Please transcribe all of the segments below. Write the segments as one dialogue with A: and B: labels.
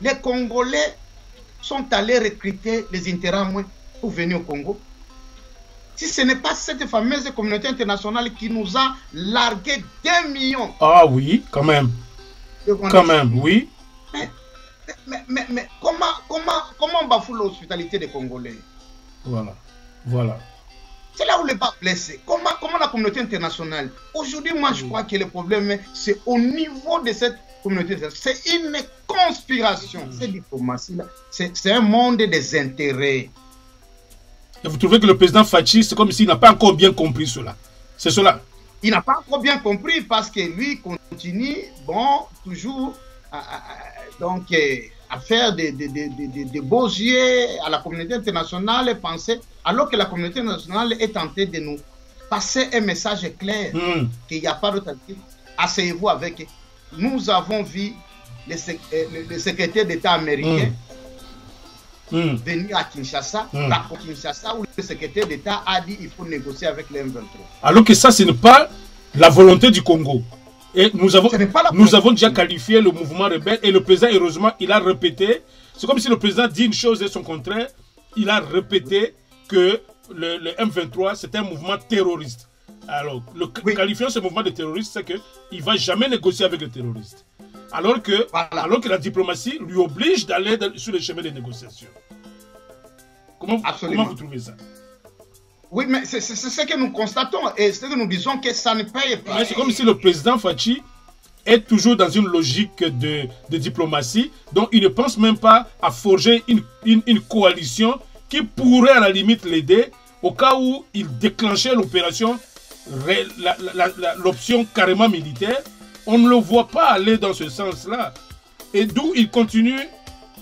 A: les Congolais sont allés recruter les Interamwe pour venir au Congo. Si ce n'est pas cette fameuse communauté internationale qui nous a largué 2 millions.
B: Ah oui, quand même. Quand même, oui.
A: Mais comment on bafoue l'hospitalité des Congolais?
B: Voilà, voilà.
A: C'est là où le bas blessé. Comment la communauté internationale? Aujourd'hui, moi, je crois que le problème, c'est au niveau de cette communauté. C'est une conspiration. Cette diplomatie-là, c'est un monde des intérêts.
B: Et vous trouvez que le président Fachi, c'est comme s'il n'a pas encore bien compris cela? C'est cela?
A: Il n'a pas encore bien compris parce que lui continue, bon, toujours à faire des beaux yeux à la communauté internationale et penser, alors que la communauté internationale est tentée de nous passer un message clair, qu'il n'y a pas d'autre. Asseyez-vous avec eux. Nous avons vu le secrétaire d'État américain venir à Kinshasa, où le secrétaire d'État a dit qu'il faut négocier avec les M23.
B: Alors que ça, ce n'est pas la volonté du Congo. Et nous avons déjà qualifié le mouvement rebelle et le président, heureusement, il a répété. C'est comme si le président dit une chose et son contraire. Il a répété que le M23, c'est un mouvement terroriste. Alors, qualifiant ce mouvement de terroriste, c'est qu'il ne va jamais négocier avec les terroristes. Alors que la diplomatie lui oblige d'aller sur le chemin des négociations. Comment vous trouvez ça?
A: Oui, mais c'est ce que nous constatons et ce que nous disons que ça ne paye pas.
B: C'est comme si le président Fachi est toujours dans une logique de diplomatie, donc il ne pense même pas à forger une coalition qui pourrait à la limite l'aider au cas où il déclenchait l'opération, l'option carrément militaire. On ne le voit pas aller dans ce sens-là. Et d'où il continue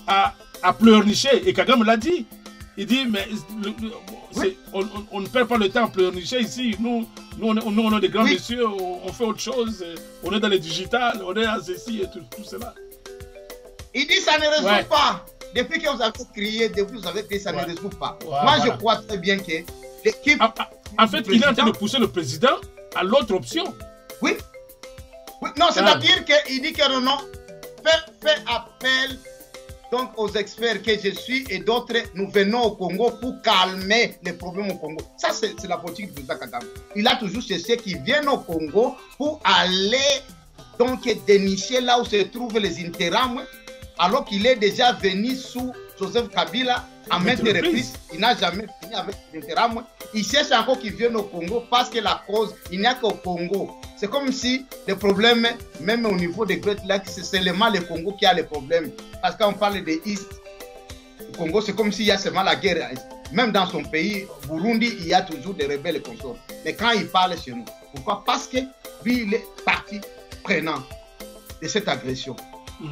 B: à pleurnicher. Et Kagame l'a dit. Il dit, mais on ne perd pas le temps à pleurnicher ici. Nous, on est des grands messieurs, on fait autre chose. On est dans le digital, on est à ceci et tout cela.
A: Il dit, ça ne résout pas. Depuis que vous avez crié, ça ne résout pas. Moi, je crois très bien que l'équipe...
B: En fait, il est en train de pousser le président à l'autre option.
A: Oui. Non, c'est-à-dire qu'il dit que non, fait appel donc aux experts que je suis et d'autres, nous venons au Congo pour calmer les problèmes au Congo. Ça, c'est la politique du président Kagame. Il a toujours cherché qu'ils viennent au Congo pour aller donc dénicher là où se trouvent les Interamwe, alors qu'il est déjà venu sous Joseph Kabila à maintes reprises. Il n'a jamais fini avec les Interamwe. Il cherche encore qu'ils viennent au Congo parce que la cause, il n'y a qu'au Congo. C'est comme si le problème, même au niveau des Great Lakes, c'est seulement le Congo qui a les problèmes. Parce qu'on parle de East, le Congo, c'est comme s'il y a seulement la guerre. Même dans son pays, Burundi, il y a toujours des rebelles et consorts. Mais quand il parle chez nous, pourquoi? Parce que lui, il est parti prenant de cette agression.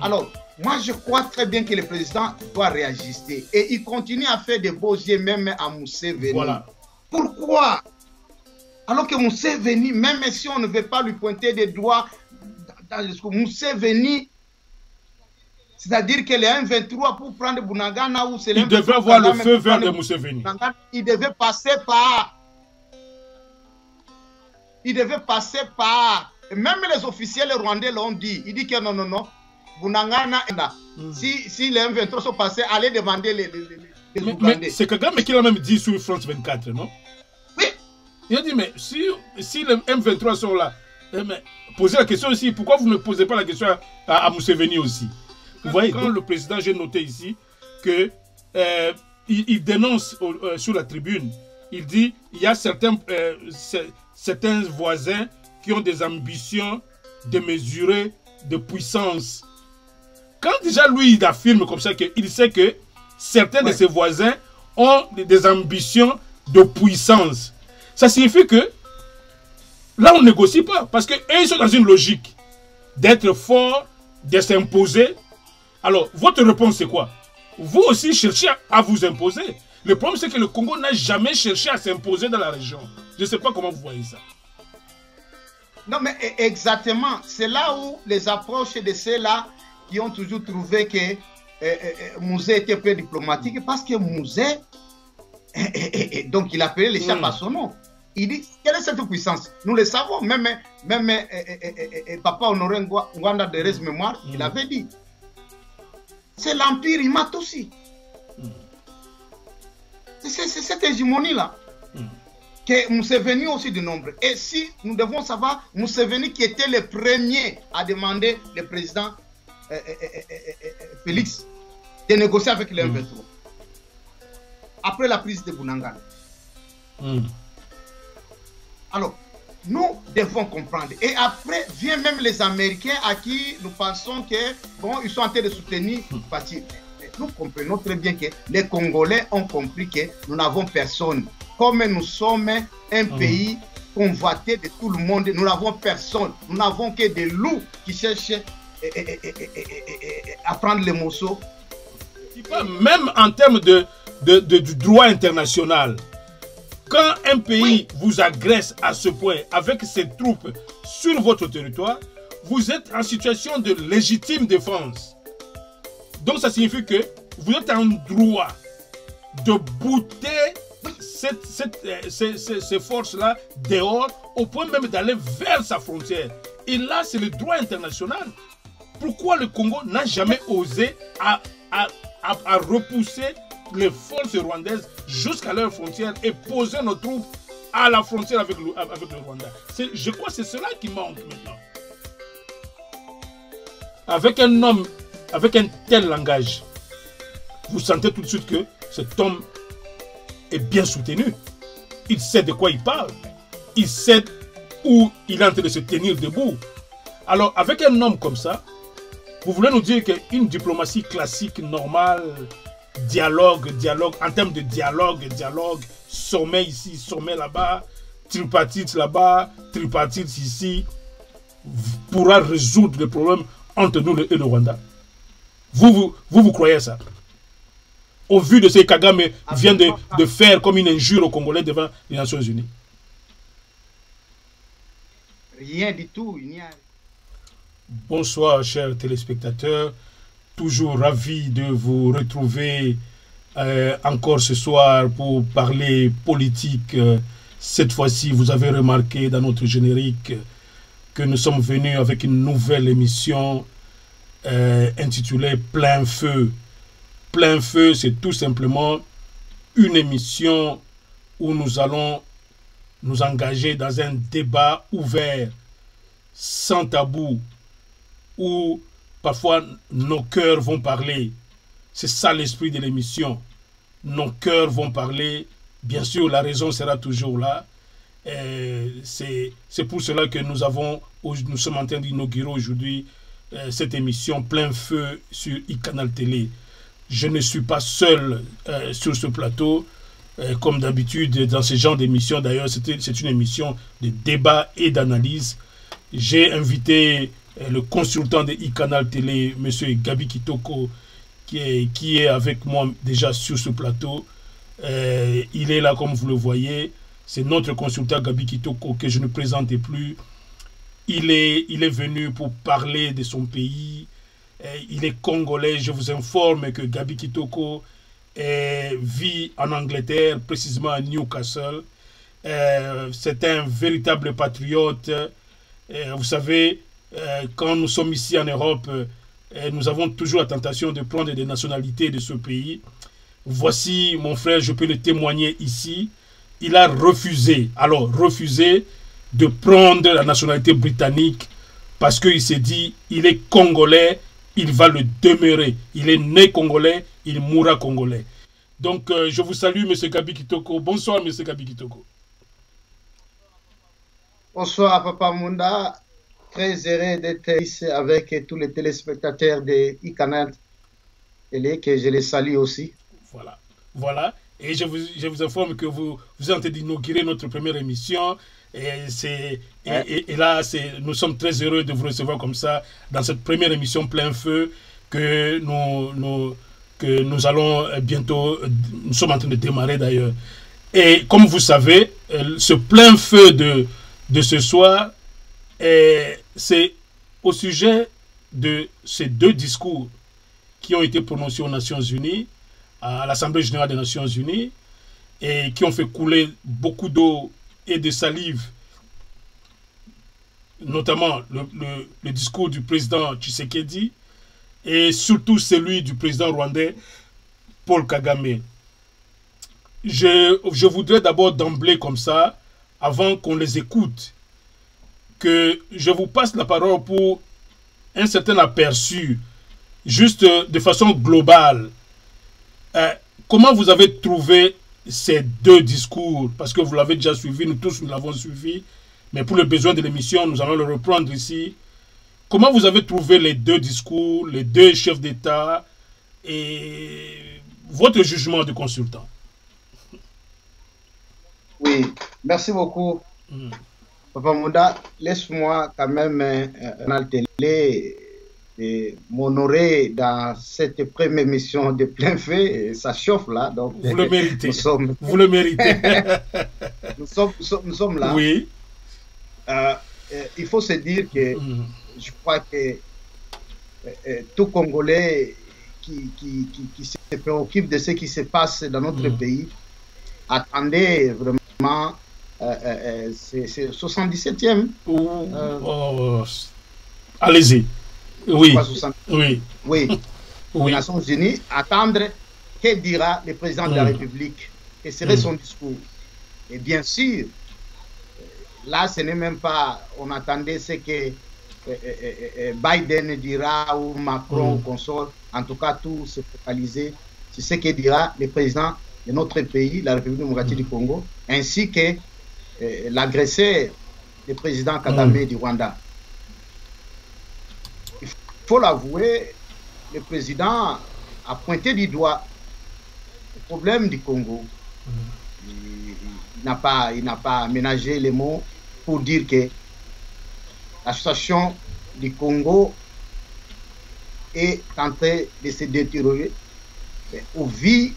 A: Alors, moi, je crois très bien que le président doit réajuster. Et il continue à faire des beaux yeux, même à Museveni.
B: Voilà.
A: Pourquoi? Alors que Museveni, même si on ne veut pas lui pointer des doigts dans le discours, Museveni, c'est-à-dire que les M23 pour prendre Bunagana ou c'est
B: il devait avoir le feu vert de Museveni.
A: Il devait passer par. Même les officiels rwandais l'ont dit. Il dit que non. Bunagana, si les M23 sont passés, allez demander les
B: mais c'est Kagame qui l'a même dit sur France 24, non?
A: Oui.
B: Il a dit, mais si les M23 sont là, mais posez la question aussi, pourquoi vous ne posez pas la question à Museveni aussi? Vous voyez, quand le président, j'ai noté ici, que il dénonce sur la tribune, il dit, il y a certains voisins qui ont des ambitions démesurées de puissance. Quand déjà lui, il affirme comme ça qu'il sait que certains de ses voisins ont des ambitions de puissance, ça signifie que là, on ne négocie pas. Parce qu'eux, ils sont dans une logique d'être forts, de s'imposer. Alors, votre réponse, c'est quoi? Vous aussi cherchez à vous imposer. Le problème, c'est que le Congo n'a jamais cherché à s'imposer dans la région. Je ne sais pas comment vous voyez ça.
A: Non, mais exactement. C'est là où les approches de ceux-là qui ont toujours trouvé que Mouzé était peu diplomatique, parce que Mouzé, donc il appelait les chats par son nom. Il dit, quelle est cette puissance? Nous le savons, même Papa Honoré Ngwanda de Res Mémoire, il avait dit. c'est l'empire Imat aussi. C'est cette hégémonie-là. Que Museveni aussi de nombre. Et si nous devons savoir, Museveni qui était le premier à demander le président Félix de négocier avec les M23. Après la prise de Bunagana. Alors, nous devons comprendre. Et après, viennent même les Américains à qui nous pensons que, bon, ils sont en train de soutenir Fatih. Nous comprenons très bien que les Congolais ont compris que nous n'avons personne. Comme nous sommes un pays convoité de tout le monde, nous n'avons personne. Nous n'avons que des loups qui cherchent à prendre les morceaux.
B: Même en termes du droit international, quand un pays vous agresse à ce point avec ses troupes sur votre territoire, vous êtes en situation de légitime défense. Donc ça signifie que vous êtes en droit de bouter ces forces-là dehors, au point même d'aller vers sa frontière. Et là, c'est le droit international. Pourquoi le Congo n'a jamais osé à repousser les forces rwandaises jusqu'à leur frontière et poser nos troupes à la frontière avec le Rwanda? Je crois que c'est cela qui manque maintenant. Avec un homme, avec un tel langage, vous sentez tout de suite que cet homme est bien soutenu. Il sait de quoi il parle. Il sait où il est en train de se tenir debout. Alors, avec un homme comme ça, vous voulez nous dire qu'une diplomatie classique, normale, dialogue, en termes de dialogue, sommet ici, sommet là-bas, tripartite là-bas, tripartite ici, pourra résoudre le problème entre nous et le Rwanda? Vous croyez ça? Au vu de ce que Kagame vient de faire comme une injure aux Congolais devant les Nations Unies?
A: Rien du tout, il n'y a...
B: Bonsoir, chers téléspectateurs. Toujours ravi de vous retrouver encore ce soir pour parler politique. Cette fois-ci, vous avez remarqué dans notre générique que nous sommes venus avec une nouvelle émission intitulée Plein Feu. Plein Feu, c'est tout simplement une émission où nous allons nous engager dans un débat ouvert, sans tabou, où parfois nos cœurs vont parler. C'est ça l'esprit de l'émission. Nos cœurs vont parler. Bien sûr, la raison sera toujours là. C'est pour cela que nous sommes en train d'inaugurer aujourd'hui cette émission Plein Feu sur iCanal Télé. Je ne suis pas seul sur ce plateau. Comme d'habitude, dans ce genre d'émission, d'ailleurs, c'est une émission de débat et d'analyse. J'ai invité le consultant de iCanal Télé, M. Gabi Kitoko, qui est avec moi déjà sur ce plateau. Il est là, comme vous le voyez. C'est notre consultant Gabi Kitoko que je ne présentais plus. Il est venu pour parler de son pays. Il est congolais. Je vous informe que Gabi Kitoko vit en Angleterre, précisément à Newcastle. C'est un véritable patriote. Vous savez, quand nous sommes ici en Europe, nous avons toujours la tentation de prendre des nationalités de ce pays. Voici, mon frère, je peux le témoigner ici. Il a refusé de prendre la nationalité britannique parce qu'il s'est dit, il est congolais, il va le demeurer. Il est né congolais, il mourra congolais. Donc, je vous salue, M. Gabi Kitoko. Bonsoir, M. Gabi Kitoko.
A: Bonsoir, Papa Munda. Très heureux d'être ici avec tous les téléspectateurs de iCanal Télé, que je les salue aussi.
B: Voilà. Et je vous informe que vous êtes en train d'inaugurer notre première émission. Et là, nous sommes très heureux de vous recevoir comme ça dans cette première émission Plein Feu que nous allons bientôt, nous sommes en train de démarrer d'ailleurs. Et comme vous savez, ce Plein Feu de ce soir, c'est au sujet de ces deux discours qui ont été prononcés aux Nations Unies, à l'Assemblée Générale des Nations Unies, et qui ont fait couler beaucoup d'eau et de salive, notamment le discours du président Tshisekedi, et surtout celui du président rwandais Paul Kagame. Je voudrais d'abord d'emblée comme ça, avant qu'on les écoute, que je vous passe la parole pour un certain aperçu, juste de façon globale. Comment vous avez trouvé ces deux discours? Parce que vous l'avez déjà suivi, nous tous nous l'avons suivi, mais pour les besoins de l'émission, nous allons le reprendre ici. Comment vous avez trouvé les deux discours, les deux chefs d'État et votre jugement de consultant?
A: Oui, merci beaucoup. Papa Mouda, laisse-moi quand même télé et m'honorer dans cette première émission de plein feu. Ça chauffe là. Donc,
B: vous le méritez. Vous le méritez.
A: nous sommes là.
B: Oui.
A: Il faut se dire que je crois que tout Congolais qui se préoccupe de ce qui se passe dans notre pays attendait vraiment c'est 77e.
B: Allez-y. Oui.
A: Oui. Oui. Les Nations Unies, attendre que dira le président de la République, quel serait son discours. Et bien sûr, là, ce n'est même pas, on attendait ce que Biden dira ou Macron ou consort. En tout cas, tout se focaliser sur ce que dira le président de notre pays, la République démocratique du Congo, ainsi que l'agresseur, le président Kagame du Rwanda. Il faut l'avouer, le président a pointé du doigt le problème du Congo. Il n'a pas aménagé les mots pour dire que la situation du Congo est en train de se détériorer au vu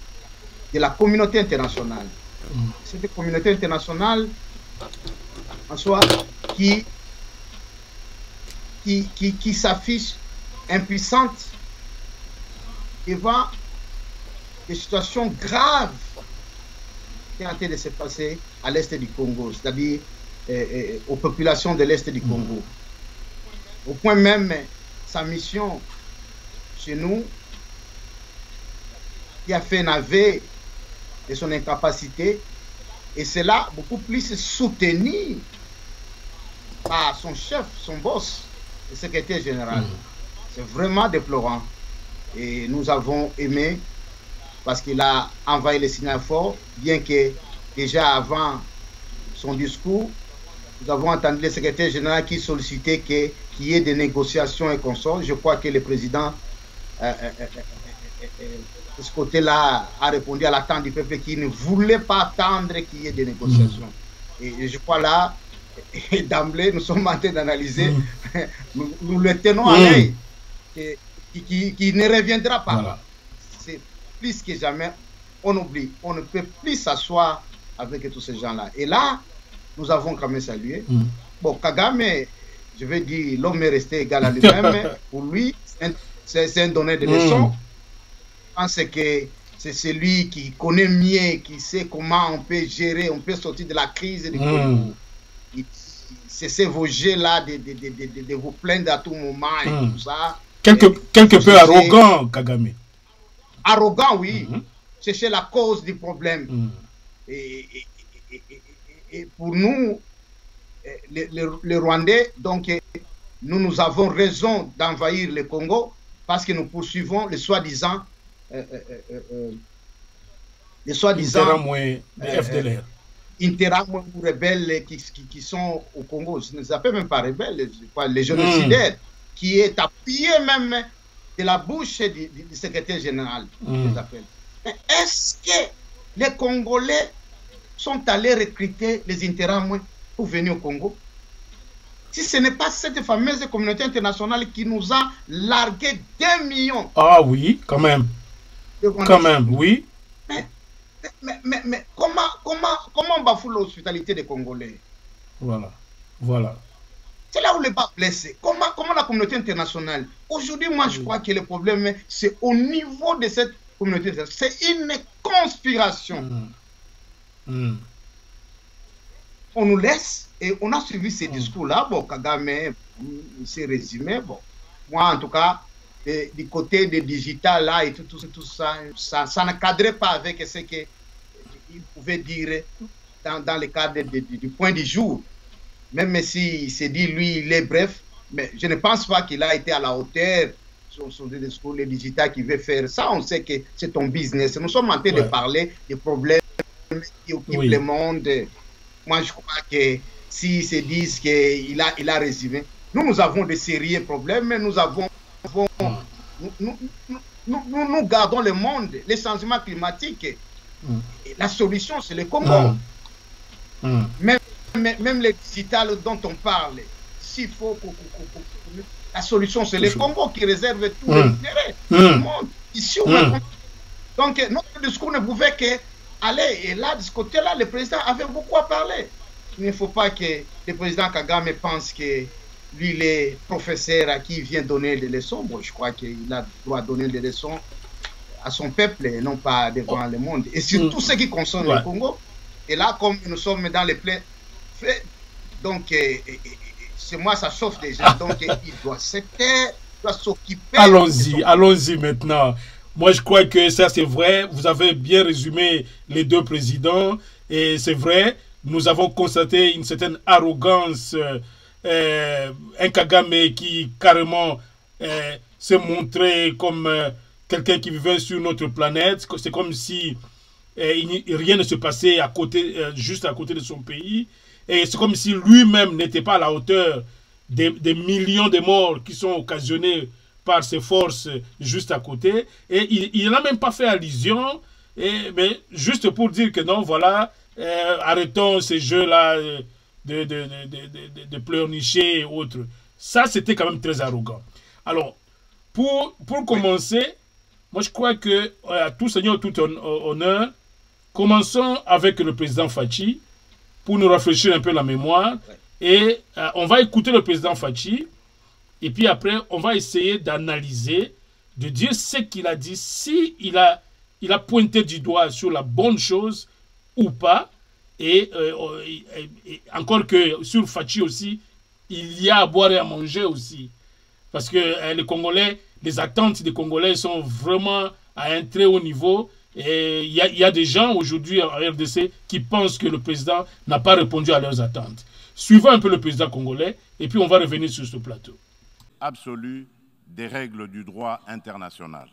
A: de la communauté internationale. Cette communauté internationale, en soi, qui s'affiche impuissante devant des situations graves qui sont en train de se passer à l'est du Congo, c'est-à-dire aux populations de l'est du Congo. Au point même, sa mission chez nous, qui a fait un aveu de son incapacité, et cela beaucoup plus soutenu par son chef, son boss, le secrétaire général. C'est vraiment déplorant. Et nous avons aimé, parce qu'il a envoyé le signal fort, bien que déjà avant son discours, nous avons entendu le secrétaire général qui sollicitait qu'il y ait des négociations et consorts. Je crois que le président, de ce côté-là, a répondu à l'attente du peuple qui ne voulait pas attendre qu'il y ait des négociations. Et je crois là, d'emblée, nous sommes en train d'analyser, nous le tenons à l'œil, qui ne reviendra pas. Voilà. C'est plus que jamais, on oublie, on ne peut plus s'asseoir avec tous ces gens-là. Et là, nous avons quand même salué. Bon, Kagame, je veux dire, l'homme est resté égal à lui-même. Pour lui, c'est un donneur de leçons. Je pense que c'est celui qui connaît mieux, qui sait comment on peut gérer, on peut sortir de la crise du Congo. C'est vos jeux-là de vous plaindre à tout moment et tout ça.
B: Quelque peu arrogant, Kagame.
A: Arrogant, oui. Chercher la cause du problème. Et pour nous, les Rwandais, donc, nous avons raison d'envahir le Congo parce que nous poursuivons les soi-disant
B: FDLR.
A: Interamwe ou rebelles qui sont au Congo. Je ne les appelle même pas rebelles, les génocidaires, qui est appuyé même de la bouche du secrétaire général. Est-ce que les Congolais sont allés recruter les Interamwe pour venir au Congo? Si ce n'est pas cette fameuse communauté internationale qui nous a largué 2 millions.
B: Ah oui, quand même. Quand même, oui.
A: Mais comment on bafoue l'hospitalité des Congolais?
B: Voilà, voilà.
A: C'est là où le bas blessé. Comment la communauté internationale? Aujourd'hui, moi, je crois que le problème, c'est au niveau de cette communauté internationale. C'est une conspiration. On nous laisse et on a suivi ces discours-là. Bon, Kagame, c'est résumé. Bon, moi, en tout cas, du côté des digital là et tout ça, ça ne cadrait pas avec ce qu'il pouvait dire dans le cadre du point du jour. Même s'il s'est dit, lui, il est bref, mais je ne pense pas qu'il a été à la hauteur sur des discours, les digital qui veut faire ça. On sait que c'est ton business. Nous sommes en train de parler des problèmes qui occupent le monde. Moi, je crois que s'ils se disent qu'il a résumé, nous avons de sérieux problèmes, mais nous gardons le monde, les changements climatiques. La solution, c'est le Congo. Même les digital dont on parle, s'il faut la solution, c'est le Congo qui réserve tout l'intérêt du monde. Ici, donc, notre discours ne pouvait qu'aller. Et là, de ce côté-là, le président avait beaucoup à parler. Il ne faut pas que le président Kagame pense que lui, il est professeur à qui il vient donner des leçons. Bon, je crois qu'il a le droit de donner des leçons à son peuple et non pas devant le monde. Et sur tout ce qui concerne le Congo. Et là, comme nous sommes dans les pleins faits, donc, c'est moi, ça chauffe déjà. Donc, il doit se taire, il doit s'occuper.
B: Allons-y maintenant. Moi, je crois que ça, c'est vrai. Vous avez bien résumé les deux présidents. Et c'est vrai, nous avons constaté une certaine arrogance. Un Kagame qui carrément s'est montré comme quelqu'un qui vivait sur notre planète. C'est comme si rien ne se passait à côté, juste à côté de son pays. Et c'est comme si lui-même n'était pas à la hauteur des millions de morts qui sont occasionnés par ces forces juste à côté. Et il n'a même pas fait allusion, mais juste pour dire que non, voilà, arrêtons ces jeux-là de pleurnicher et autres. Ça, c'était quand même très arrogant. Alors, pour commencer, moi je crois que, à tout seigneur, tout honneur, commençons avec le président Fachi, pour nous rafraîchir un peu la mémoire. Et on va écouter le président Fachi. Et puis après, on va essayer d'analyser, de dire ce qu'il a dit, si il a pointé du doigt sur la bonne chose ou pas. Et encore que sur Fachi aussi, il y a à boire et à manger aussi. Parce que les Congolais, les attentes des Congolais sont vraiment à un très haut niveau. Et il y a des gens aujourd'hui en RDC qui pensent que le président n'a pas répondu à leurs attentes. Suivons un peu le président congolais et puis on va revenir sur ce plateau.
C: Absolue des règles du droit international.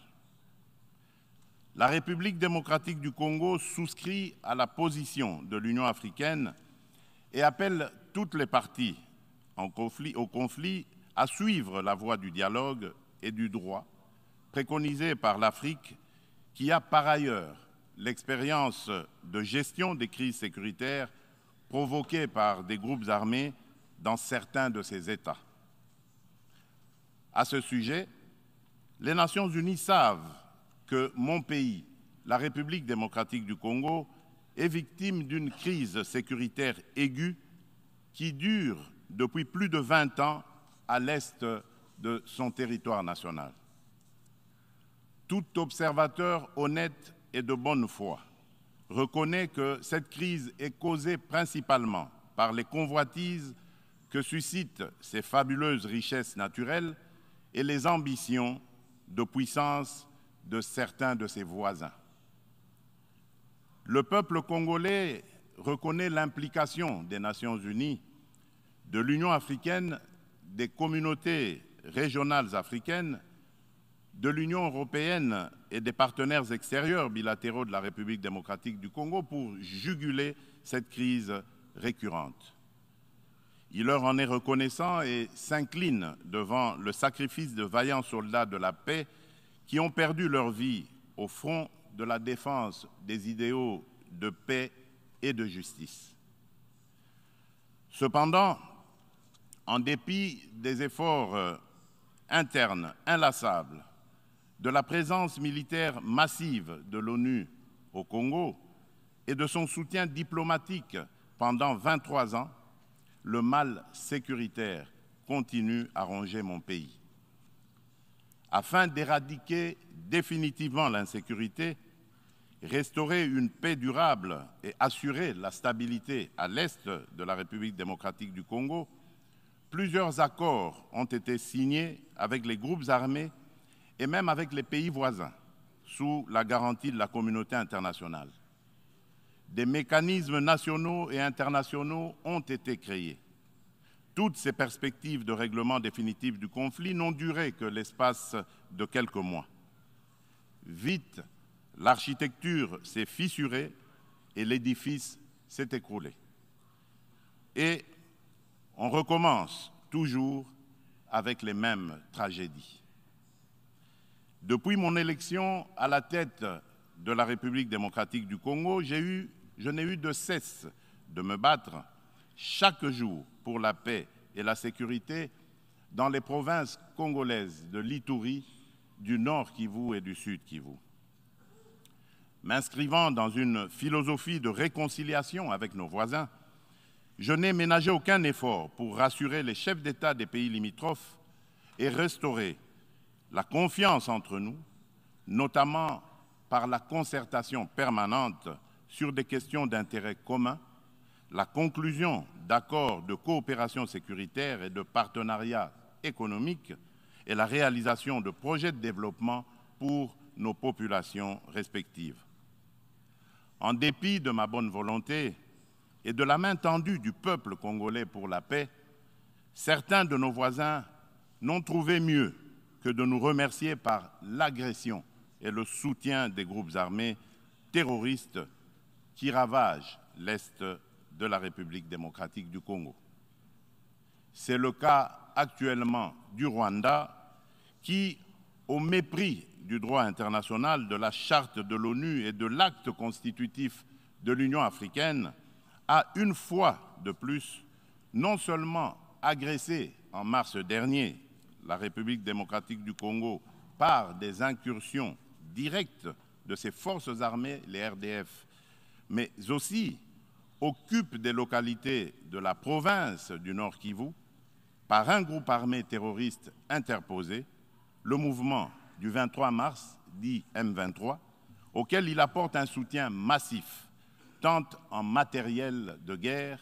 C: La République démocratique du Congo souscrit à la position de l'Union africaine et appelle toutes les parties au conflit à suivre la voie du dialogue et du droit préconisée par l'Afrique, qui a par ailleurs l'expérience de gestion des crises sécuritaires provoquées par des groupes armés dans certains de ces États. À ce sujet, les Nations unies savent que mon pays, la République démocratique du Congo, est victime d'une crise sécuritaire aiguë qui dure depuis plus de 20 ans à l'est de son territoire national. Tout observateur honnête et de bonne foi reconnaît que cette crise est causée principalement par les convoitises que suscitent ces fabuleuses richesses naturelles et les ambitions de puissance de certains de ses voisins. Le peuple congolais reconnaît l'implication des Nations unies, de l'Union africaine, des communautés régionales africaines, de l'Union européenne et des partenaires extérieurs bilatéraux de la République démocratique du Congo pour juguler cette crise récurrente. Il leur en est reconnaissant et s'incline devant le sacrifice de vaillants soldats de la paix qui ont perdu leur vie au front de la défense des idéaux de paix et de justice. Cependant, en dépit des efforts internes inlassables, de la présence militaire massive de l'ONU au Congo et de son soutien diplomatique pendant 23 ans, le mal sécuritaire continue à ronger mon pays. Afin d'éradiquer définitivement l'insécurité, restaurer une paix durable et assurer la stabilité à l'est de la République démocratique du Congo, plusieurs accords ont été signés avec les groupes armés et même avec les pays voisins, sous la garantie de la communauté internationale. Des mécanismes nationaux et internationaux ont été créés. Toutes ces perspectives de règlement définitif du conflit n'ont duré que l'espace de quelques mois. Vite, l'architecture s'est fissurée et l'édifice s'est écroulé. Et on recommence toujours avec les mêmes tragédies. Depuis mon élection à la tête de la République démocratique du Congo, je n'ai eu de cesse de me battre chaque jour pour la paix et la sécurité dans les provinces congolaises de l'Ituri, du Nord Kivu et du Sud Kivu. M'inscrivant dans une philosophie de réconciliation avec nos voisins, je n'ai ménagé aucun effort pour rassurer les chefs d'État des pays limitrophes et restaurer la confiance entre nous, notamment par la concertation permanente sur des questions d'intérêt commun, la conclusion d'accords de coopération sécuritaire et de partenariat économique et la réalisation de projets de développement pour nos populations respectives. En dépit de ma bonne volonté et de la main tendue du peuple congolais pour la paix, certains de nos voisins n'ont trouvé mieux que de nous remercier par l'agression et le soutien des groupes armés terroristes qui ravagent l'Est de la République démocratique du Congo. C'est le cas actuellement du Rwanda qui, au mépris du droit international, de la charte de l'ONU et de l'acte constitutif de l'Union africaine, a une fois de plus non seulement agressé en mars dernier la République démocratique du Congo par des incursions directes de ses forces armées, les RDF, mais aussi occupe des localités de la province du Nord Kivu par un groupe armé terroriste interposé, le mouvement du 23 mars, dit M23, auquel il apporte un soutien massif, tant en matériel de guerre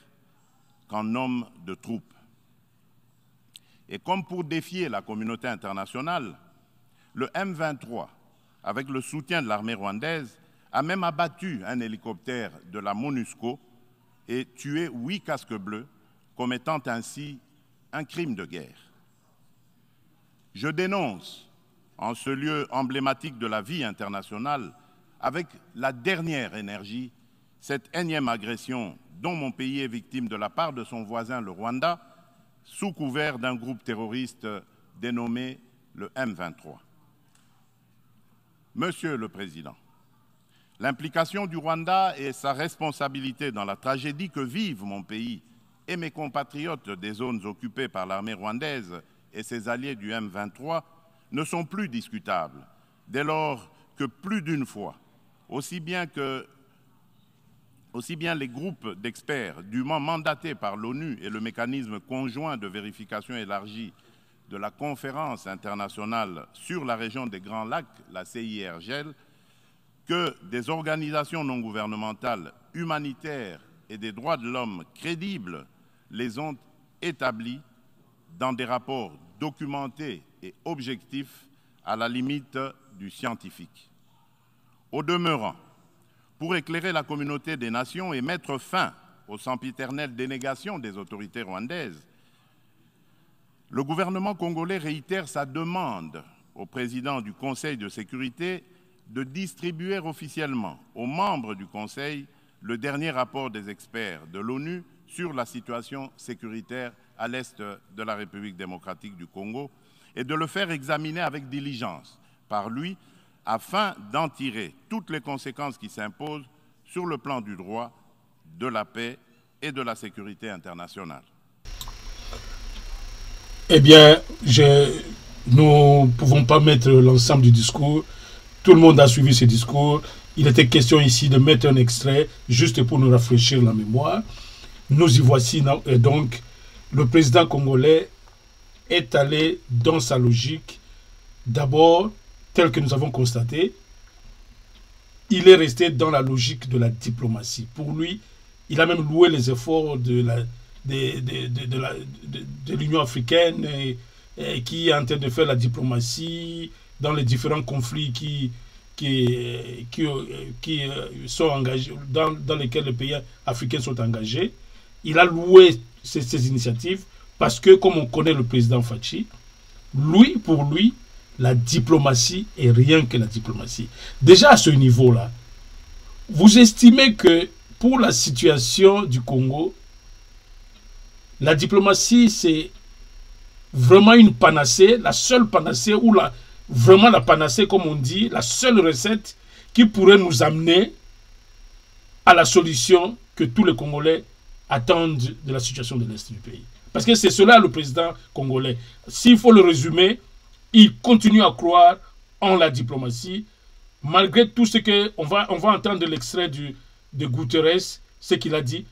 C: qu'en hommes de troupes. Et comme pour défier la communauté internationale, le M23, avec le soutien de l'armée rwandaise, a même abattu un hélicoptère de la MONUSCO et tué 8 casques bleus, commettant ainsi un crime de guerre. Je dénonce, en ce lieu emblématique de la vie internationale, avec la dernière énergie, cette énième agression dont mon pays est victime de la part de son voisin le Rwanda, sous couvert d'un groupe terroriste dénommé le M23. Monsieur le Président, l'implication du Rwanda et sa responsabilité dans la tragédie que vivent mon pays et mes compatriotes des zones occupées par l'armée rwandaise et ses alliés du M23 ne sont plus discutables, dès lors que plus d'une fois, aussi bien les groupes d'experts dûment mandatés par l'ONU et le mécanisme conjoint de vérification élargie de la conférence internationale sur la région des Grands Lacs, la CIRGL, que des organisations non gouvernementales humanitaires et des droits de l'homme crédibles les ont établis dans des rapports documentés et objectifs à la limite du scientifique. Au demeurant, pour éclairer la communauté des nations et mettre fin aux sempiternelles dénégations des autorités rwandaises, le gouvernement congolais réitère sa demande au président du Conseil de sécurité de distribuer officiellement aux membres du Conseil le dernier rapport des experts de l'ONU sur la situation sécuritaire à l'est de la République démocratique du Congo et de le faire examiner avec diligence par lui afin d'en tirer toutes les conséquences qui s'imposent sur le plan du droit, de la paix et de la sécurité internationale.
B: Eh bien, nous ne pouvons pas mettre l'ensemble du discours. Tout le monde a suivi ce discours. Il était question ici de mettre un extrait juste pour nous rafraîchir la mémoire. Nous y voici donc. Le président congolais est allé dans sa logique. D'abord, tel que nous avons constaté, il est resté dans la logique de la diplomatie. Pour lui, il a même loué les efforts de l'Union africaine qui est en train de faire la diplomatie dans les différents conflits qui sont engagés, dans lesquels les pays africains sont engagés. Il a loué ces initiatives parce que, comme on connaît le président Fachi, pour lui, la diplomatie est rien que la diplomatie. Déjà à ce niveau-là, vous estimez que pour la situation du Congo, la diplomatie, c'est vraiment une panacée, la seule panacée, ou vraiment la panacée, comme on dit, la seule recette qui pourrait nous amener à la solution que tous les Congolais attendent de la situation de l'Est du pays. Parce que c'est cela le président congolais. S'il faut le résumer, il continue à croire en la diplomatie, malgré tout ce que... On va entendre l'extrait de Guterres, ce qu'il a dit.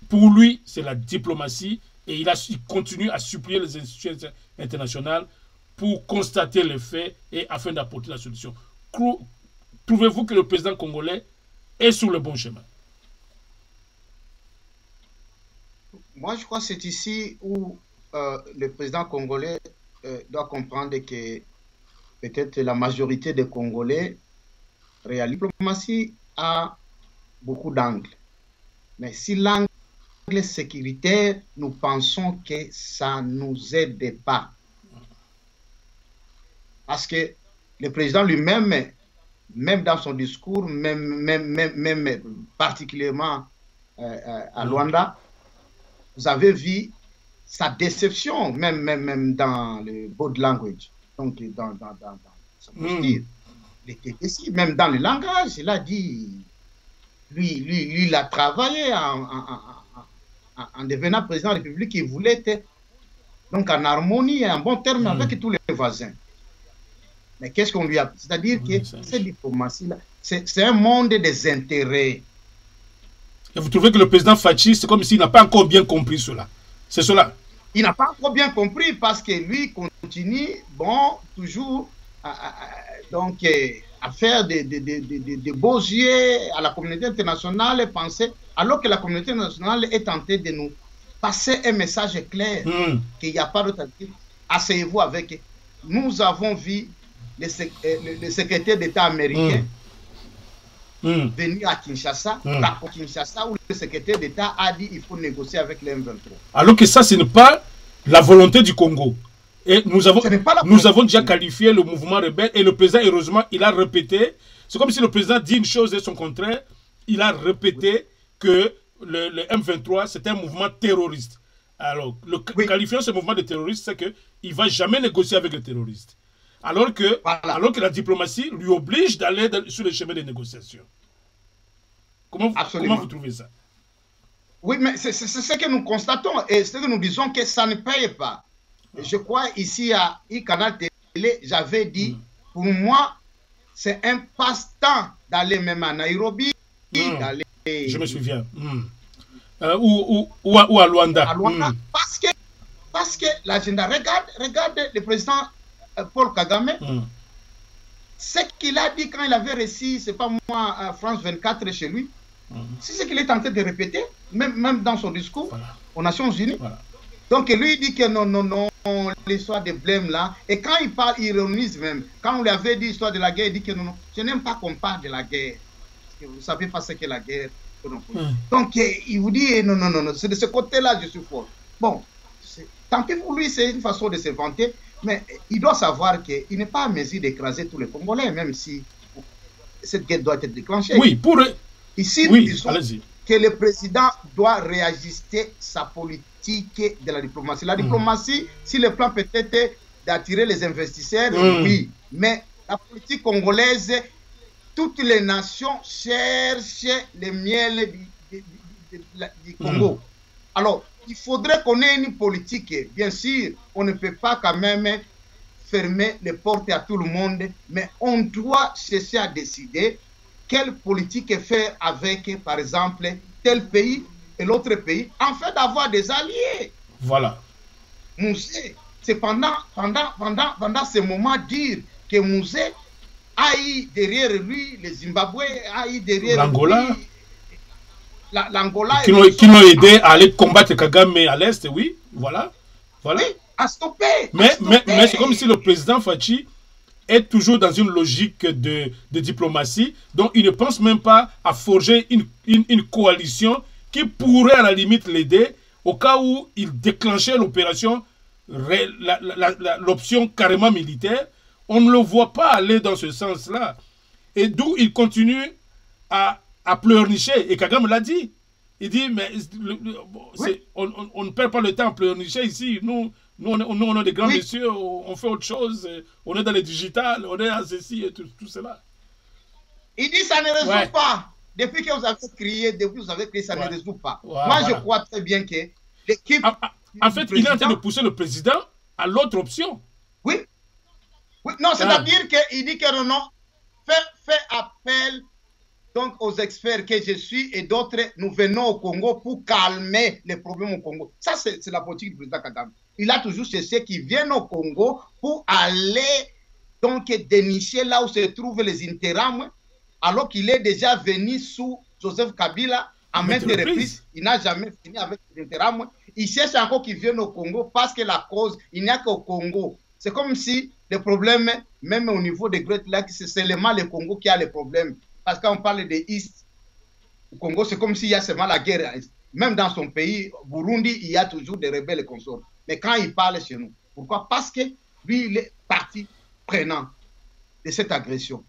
B: Pour lui, c'est la diplomatie, et il continue à supplier les institutions internationales pour constater les faits et afin d'apporter la solution. Trouvez-vous que le président congolais est sur le bon chemin?
A: Moi, je crois que c'est ici où le président congolais doit comprendre que peut-être la majorité des Congolais, la diplomatie a beaucoup d'angles. Mais si l'angle sécuritaire, nous pensons que ça ne nous aide pas. Parce que le président lui-même, même dans son discours, même particulièrement à Luanda, vous avez vu sa déception, même dans le body language. Donc, dans sa posture. Il était déçu, même dans le langage, il a dit, lui il a travaillé en devenant président de la République, il voulait être donc en harmonie et en bon terme avec tous les voisins. Mais qu'est-ce qu'on lui a... C'est-à-dire que cette diplomatie-là, c'est un monde des intérêts.
B: Et vous trouvez que le président Fachi, c'est comme s'il n'a pas encore bien compris cela? C'est cela?
A: Il n'a pas encore bien compris parce que lui continue, bon, toujours à faire des beaux yeux à la communauté internationale et penser, alors que la communauté internationale est tentée de nous passer un message clair, qu'il n'y a pas d'autre. Asseyez-vous avec. Nous avons vu le secrétaire d'État américain venir à Kinshasa, où le secrétaire d'État a dit qu'il faut négocier avec les M23.
B: Alors que ça, ce n'est pas la volonté du Congo. Et nous avons déjà qualifié le mouvement rebelle et le président, heureusement, il a répété. C'est comme si le président dit une chose et son contraire. Il a répété que le M23, c'est un mouvement terroriste. Alors, qualifiant ce mouvement de terroriste, c'est qu'il ne va jamais négocier avec les terroristes. Alors que la diplomatie lui oblige d'aller sur le chemin des négociations. Comment vous trouvez ça?
A: Oui, mais c'est ce que nous constatons et ce que nous disons que ça ne paye pas. Je crois ici à Canal Télé, j'avais dit, pour moi, c'est un passe-temps d'aller même à Nairobi, d'aller...
B: Je me souviens. Ou à Luanda.
A: À Luanda, parce que l'agenda, regarde le président Paul Kagame, ce qu'il a dit quand il avait reçu, c'est pas moi, France 24 chez lui, c'est ce qu'il est tenté de répéter, même dans son discours aux Nations Unies. Donc lui il dit que non, l'histoire de blême là, et quand il parle, il ironise même. Quand on lui avait dit l'histoire de la guerre, il dit que non, je n'aime pas qu'on parle de la guerre, parce que vous ne savez pas ce qu'est la guerre. Donc il vous dit non, c'est de ce côté-là je suis fort. Bon, tant pis pour lui, c'est une façon de se vanter. Mais il doit savoir qu'il n'est pas à mesure d'écraser tous les Congolais, même si cette guerre doit être déclenchée.
B: Oui,
A: ici, nous disons que le président doit réajuster sa politique de la diplomatie. La diplomatie, si le plan peut être d'attirer les investisseurs, oui. Mais la politique congolaise, toutes les nations cherchent le miel du Congo. Alors, il faudrait qu'on ait une politique. Bien sûr, on ne peut pas quand même fermer les portes à tout le monde, mais on doit chercher à décider quelle politique faire avec, par exemple, tel pays et l'autre pays, en fait d'avoir des alliés.
B: Voilà.
A: Mouzé, c'est pendant ce moment dire que Mouzé a eu derrière lui, le Zimbabwe a eu derrière
B: l'Angola.
A: lui... L'Angola
B: qui l'ont aidé à aller combattre Kagame à l'Est, oui, voilà.
A: Oui, à stopper.
B: Mais c'est comme si le président Fachi est toujours dans une logique de diplomatie. Donc, il ne pense même pas à forger une coalition qui pourrait à la limite l'aider au cas où il déclenchait l'opération, l'option carrément militaire. On ne le voit pas aller dans ce sens-là. Et d'où il continue à pleurnicher. Et Kagame l'a dit. Il dit, mais oui. on ne perd pas le temps à pleurnicher ici. Nous, on est des grands oui. messieurs, on fait autre chose. On est dans le digital, on est à ceci et tout cela.
A: Il dit, ça ne résout ouais. pas. Depuis que vous avez crié, ça ouais. ne résout pas. Ouais, moi, voilà. Je crois très bien que l'équipe...
B: En fait, il est en train de pousser le président à l'autre option.
A: Oui. Oui. Non, c'est-à-dire qu'il dit que non, fait appel donc aux experts que je suis et d'autres, nous venons au Congo pour calmer les problèmes au Congo. Ça, c'est la politique du président Kagame. Il a toujours cherché qu'ils viennent au Congo pour aller donc dénicher là où se trouvent les interim, alors qu'il est déjà venu sous Joseph Kabila en maintes reprises. Il n'a jamais fini avec les interim. Il cherche encore qu'ils viennent au Congo parce que la cause, il n'y a qu'au Congo. C'est comme si les problèmes, même au niveau des Great Lakes, c'est seulement le Congo qui a les problèmes. Parce qu'on parle de l'Est, au Congo, c'est comme s'il y a seulement la guerre à l'Est. Même dans son pays, Burundi, il y a toujours des rebelles et consorts. Mais quand il parle chez nous, pourquoi? Parce que lui, il est parti prenant de cette agression.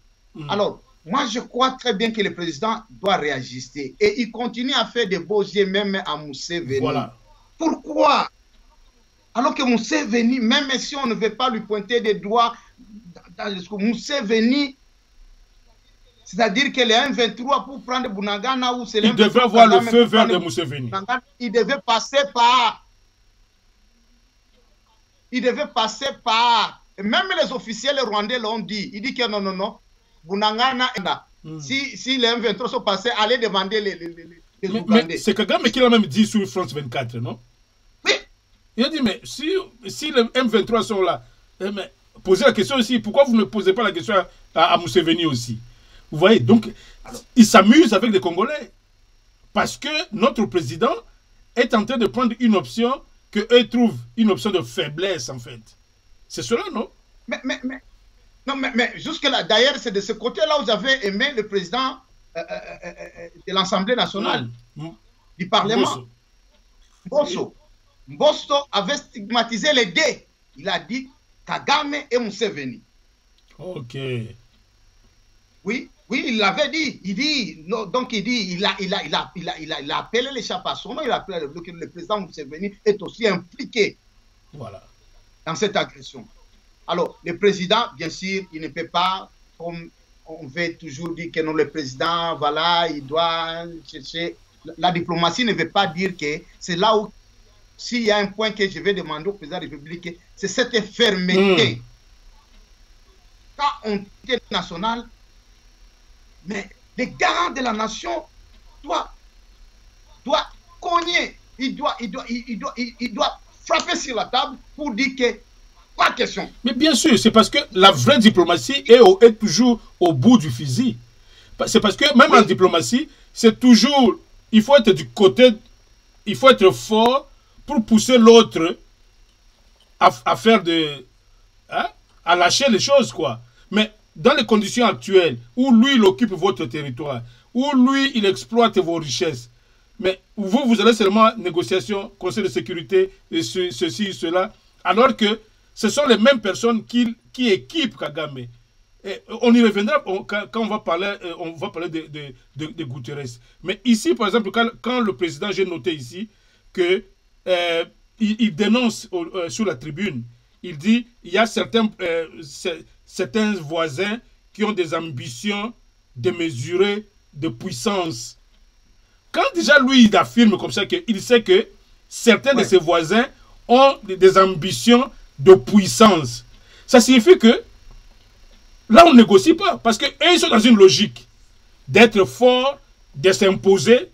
A: Alors, moi, je crois très bien que le président doit réajuster. Et il continue à faire des beaux yeux, même à Museveni. Voilà. Pourquoi? Alors que Museveni, même si on ne veut pas lui pointer des doigts, Museveni, c'est-à-dire que les M23 pour prendre Bunagana ou c'est
B: il devait avoir le feu vert de Museveni.
A: Il devait passer par. Il devait passer par. Et même les officiels rwandais l'ont dit. Il dit que non. Bunagana, si les M23 sont passés, allez demander les Ougandais.
B: Mais c'est Kagame qui l'a même dit sur France 24, non?
A: Oui.
B: Il a dit, mais si les M23 sont là, mais posez la question aussi, pourquoi vous ne posez pas la question à Museveni aussi? Vous voyez, donc, il s'amuse avec les Congolais. Parce que notre président est en train de prendre une option que eux trouvent une option de faiblesse, en fait. C'est cela, non?
A: Mais jusque-là, d'ailleurs, c'est de ce côté-là où j'avais aimé le président de l'Assemblée nationale, du Parlement. Mbosso avait stigmatisé les deux. Il a dit Kagame et Museveni.
B: Ok.
A: Oui, il l'avait dit. Il dit, donc il a appelé les chefs à son nom. Il a appelé le président Museveni est aussi impliqué.
B: Voilà.
A: Dans cette agression. Alors, le président, bien sûr, il ne peut pas, comme on veut toujours dire que non, le président, voilà, il doit chercher. La diplomatie ne veut pas dire que c'est là où, s'il y a un point que je vais demander au président de la République, c'est cette fermeté. Quand on est national, mais le garant de la nation doit cogner, il doit frapper sur la table pour dire que pas question.
B: Mais bien sûr, c'est parce que la vraie diplomatie est toujours au bout du fusil. C'est parce que même en diplomatie, c'est toujours, il faut être du côté, il faut être fort pour pousser l'autre à faire à lâcher les choses, quoi. Mais dans les conditions actuelles, où lui, il occupe votre territoire, où lui, il exploite vos richesses, mais vous allez seulement négociation, Conseil de sécurité, et ceci, cela, alors que ce sont les mêmes personnes qui équipent Kagame. Et on y reviendra quand on va parler de Guterres. Mais ici, par exemple, quand le président, j'ai noté ici, que il dénonce sur la tribune, il dit il y a certains voisins qui ont des ambitions démesurées de puissance. Quand déjà lui, il affirme comme ça qu'il sait que certains de ses voisins ont des ambitions de puissance, ça signifie que là, on ne négocie pas. Parce qu'eux, ils sont dans une logique d'être forts, de s'imposer.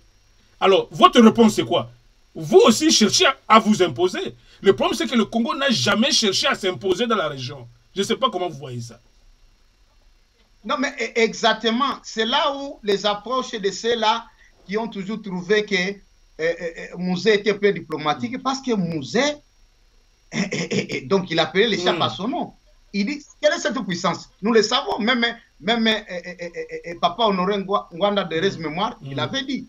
B: Alors, votre réponse, c'est quoi? Vous aussi cherchez à vous imposer. Le problème, c'est que le Congo n'a jamais cherché à s'imposer dans la région. Je ne sais pas comment vous voyez ça.
A: Non, mais exactement. C'est là où les approches de ceux-là qui ont toujours trouvé que Mouzé était peu diplomatique, parce que Mouzé, donc il appelait les chefs à son nom. Il dit, quelle est cette puissance? Nous le savons, même Papa Honoré Ngwanda de Res Mémoire, il avait dit.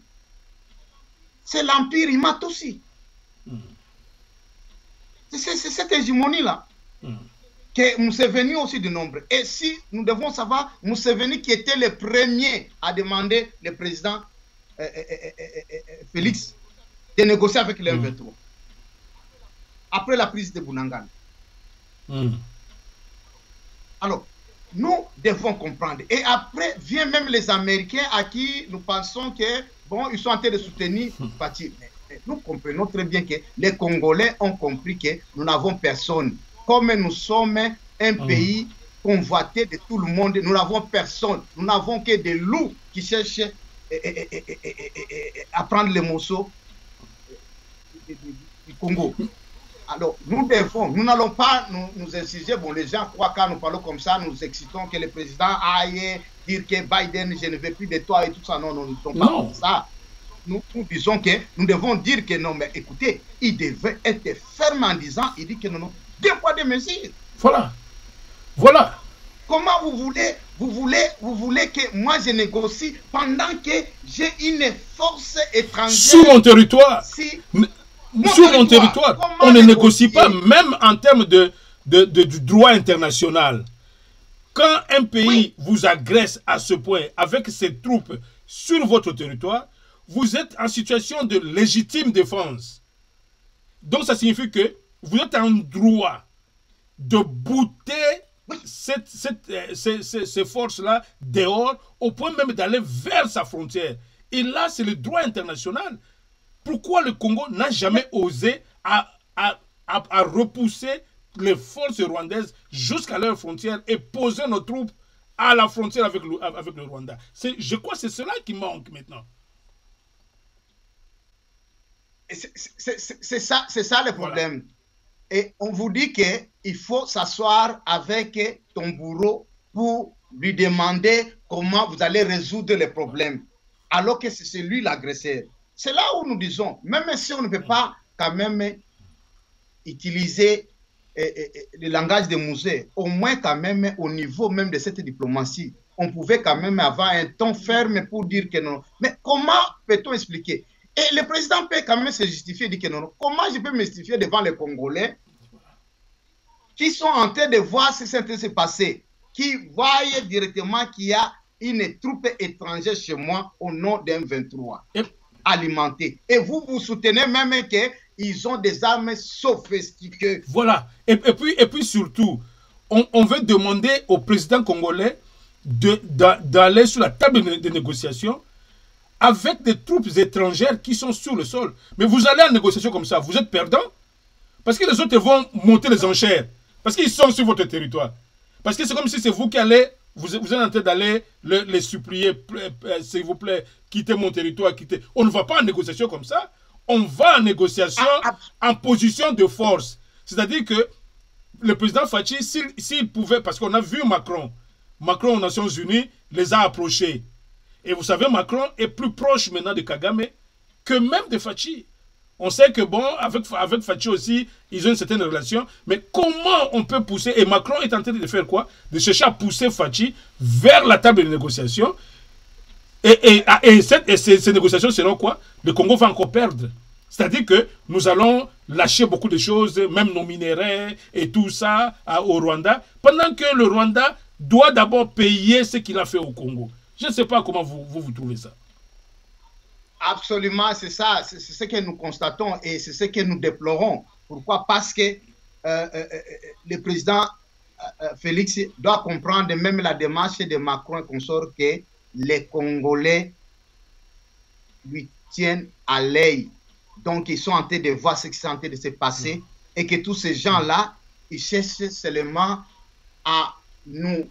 A: C'est l'Empire Imat aussi. C'est cette hégémonie-là. Que Museveni aussi de nombre. Et si nous devons savoir, Museveni qui était le premier à demander le président Félix de négocier avec les M23. Après la prise de Bunagana. Alors, nous devons comprendre. Et après, viennent même les Américains à qui nous pensons que, bon, ils sont en train de soutenir Fati. Mais nous comprenons très bien que les Congolais ont compris que nous n'avons personne. Comme nous sommes un pays convoité de tout le monde, nous n'avons personne. Nous n'avons que des loups qui cherchent à prendre les morceaux du Congo. Alors, nous n'allons pas nous insister. Bon, les gens croient quand nous parlons comme ça, nous excitons que le président aille dire que Biden, je ne veux plus de toi et tout ça. Non, nous ne sommes pas comme ça. Nous disons que nous devons dire que non, mais écoutez, il devait être ferme en disant, il dit que non, deux poids, deux mesures.
B: Voilà. Voilà.
A: Comment vous voulez que moi je négocie pendant que j'ai une force étrangère
B: sur mon territoire? Sur mon territoire, on ne négocie pas, même en termes du droit international. Quand un pays vous agresse à ce point avec ses troupes sur votre territoire, vous êtes en situation de légitime défense. Donc ça signifie que vous êtes en droit de bouter ces forces-là dehors, au point même d'aller vers sa frontière. Et là, c'est le droit international. Pourquoi le Congo n'a jamais osé à repousser les forces rwandaises jusqu'à leur frontière et poser nos troupes à la frontière avec le Rwanda? Je crois que c'est cela qui manque maintenant.
A: C'est ça le problème. Voilà. Et on vous dit qu'il faut s'asseoir avec ton bourreau pour lui demander comment vous allez résoudre les problèmes, alors que c'est lui l'agresseur. C'est là où nous disons, même si on ne peut pas quand même utiliser le langage des musées, au moins quand même au niveau même de cette diplomatie, on pouvait quand même avoir un ton ferme pour dire que non. Mais comment peut-on expliquer? Et le président peut quand même se justifier, dire que non. Comment je peux me justifier devant les Congolais qui sont en train de voir ce qui est en train de se passer, qui voient directement qu'il y a une troupe étrangère chez moi au nom d'un 23 alimenté. Et vous soutenez même qu'ils ont des armes sophistiquées.
B: Voilà. Et puis surtout, on veut demander au président congolais d'aller sur la table de négociation avec des troupes étrangères qui sont sur le sol. Mais vous allez en négociation comme ça, vous êtes perdant. Parce que les autres vont monter les enchères. Parce qu'ils sont sur votre territoire. Parce que c'est comme si c'est vous qui allez, vous êtes en train d'aller les supplier, s'il vous plaît, quittez mon territoire, quittez. On ne va pas en négociation comme ça. On va en négociation en position de force. C'est-à-dire que le président Fachi, s'il pouvait, parce qu'on a vu Macron aux Nations Unies les a approchés. Et vous savez, Macron est plus proche maintenant de Kagame que même de Fachi. On sait que, bon, avec Fachi aussi, ils ont une certaine relation. Mais comment on peut pousser... Et Macron est en train de faire quoi? De chercher à pousser Fachi vers la table de négociation. Et ces négociations seront quoi? Le Congo va encore perdre. C'est-à-dire que nous allons lâcher beaucoup de choses, même nos minéraux et tout ça au Rwanda, pendant que le Rwanda doit d'abord payer ce qu'il a fait au Congo. Je ne sais pas comment vous trouvez ça.
A: Absolument, c'est ça. C'est ce que nous constatons et c'est ce que nous déplorons. Pourquoi? Parce que le président Félix doit comprendre, même la démarche de Macron et consort, que les Congolais lui tiennent à l'œil. Donc, ils sont en train de voir ce qui est en train de se passer et que tous ces gens-là, ils cherchent seulement à nous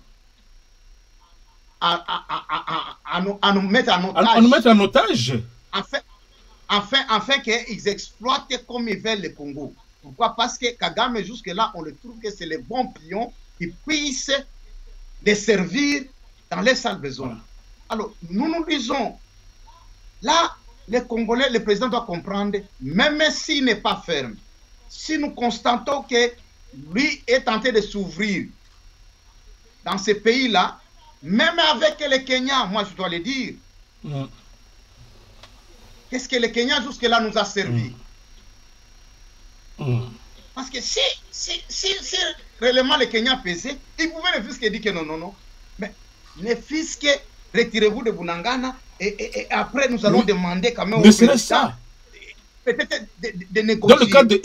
A: mettre en otage.
B: À nous mettre en otage.
A: Afin qu'ils exploitent comme ils veulent le Congo. Pourquoi? Parce que Kagame, jusque-là, on le trouve que c'est les bons pions qui puissent les servir dans les sales besoins. Alors, nous disons, là, les Congolais, le président doit comprendre, même s'il n'est pas ferme, si nous constatons que lui est tenté de s'ouvrir dans ces pays-là, même avec les Kenyans, moi je dois le dire. Qu'est-ce que les Kenyans jusque-là nous a servi? Parce que si réellement les Kenyans pesaient, ils pouvaient ne fût-ce que dire que non. Mais ne fût-ce que retirez-vous de Bunagana et après nous allons demander quand même au président peut-être de négocier.
B: Dans le cadre de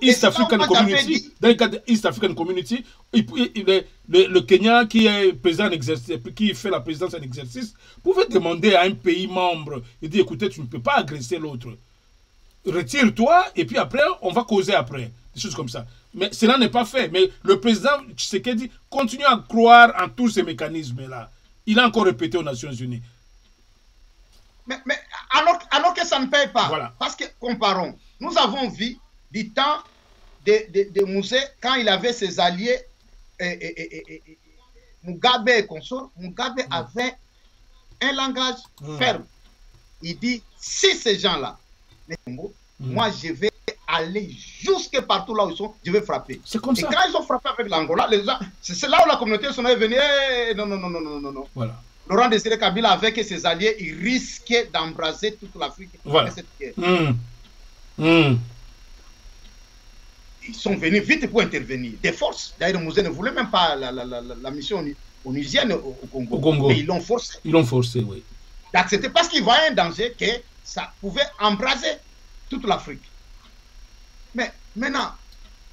B: East African Community, dans le cadre de East African Community, le Kenya qui est président en exercice, qui fait la présidence en exercice, pouvait demander à un pays membre et dire écoutez, tu ne peux pas agresser l'autre. Retire-toi et puis après, on va causer après. Des choses comme ça. Mais cela n'est pas fait. Mais le président Tshisekedi continue à croire en tous ces mécanismes-là. Il a encore répété aux Nations Unies.
A: Mais alors que ça ne paye pas.
B: Voilà.
A: Parce que, comparons, nous avons vu du temps de Mouzé, quand il avait ses alliés, Mugabe et consorts, Mugabe avait un langage ferme. Il dit, si ces gens-là, moi je vais aller jusque partout là où ils sont, je vais frapper.
B: C'est comme ça.
A: Et quand ils ont frappé avec l'Angola, c'est là où la communauté sont venue, non.
B: Voilà.
A: Laurent Désiré Kabila, avec ses alliés, il risquait d'embraser toute l'Afrique.
B: Voilà.
A: Ils sont venus vite pour intervenir. Des forces. D'ailleurs, Mouzé ne voulait même pas la mission onusienne au Congo. Mais ils l'ont forcé.
B: Ils l'ont forcé, oui.
A: D'accepter parce qu'ils voyaient un danger que ça pouvait embraser toute l'Afrique. Mais maintenant,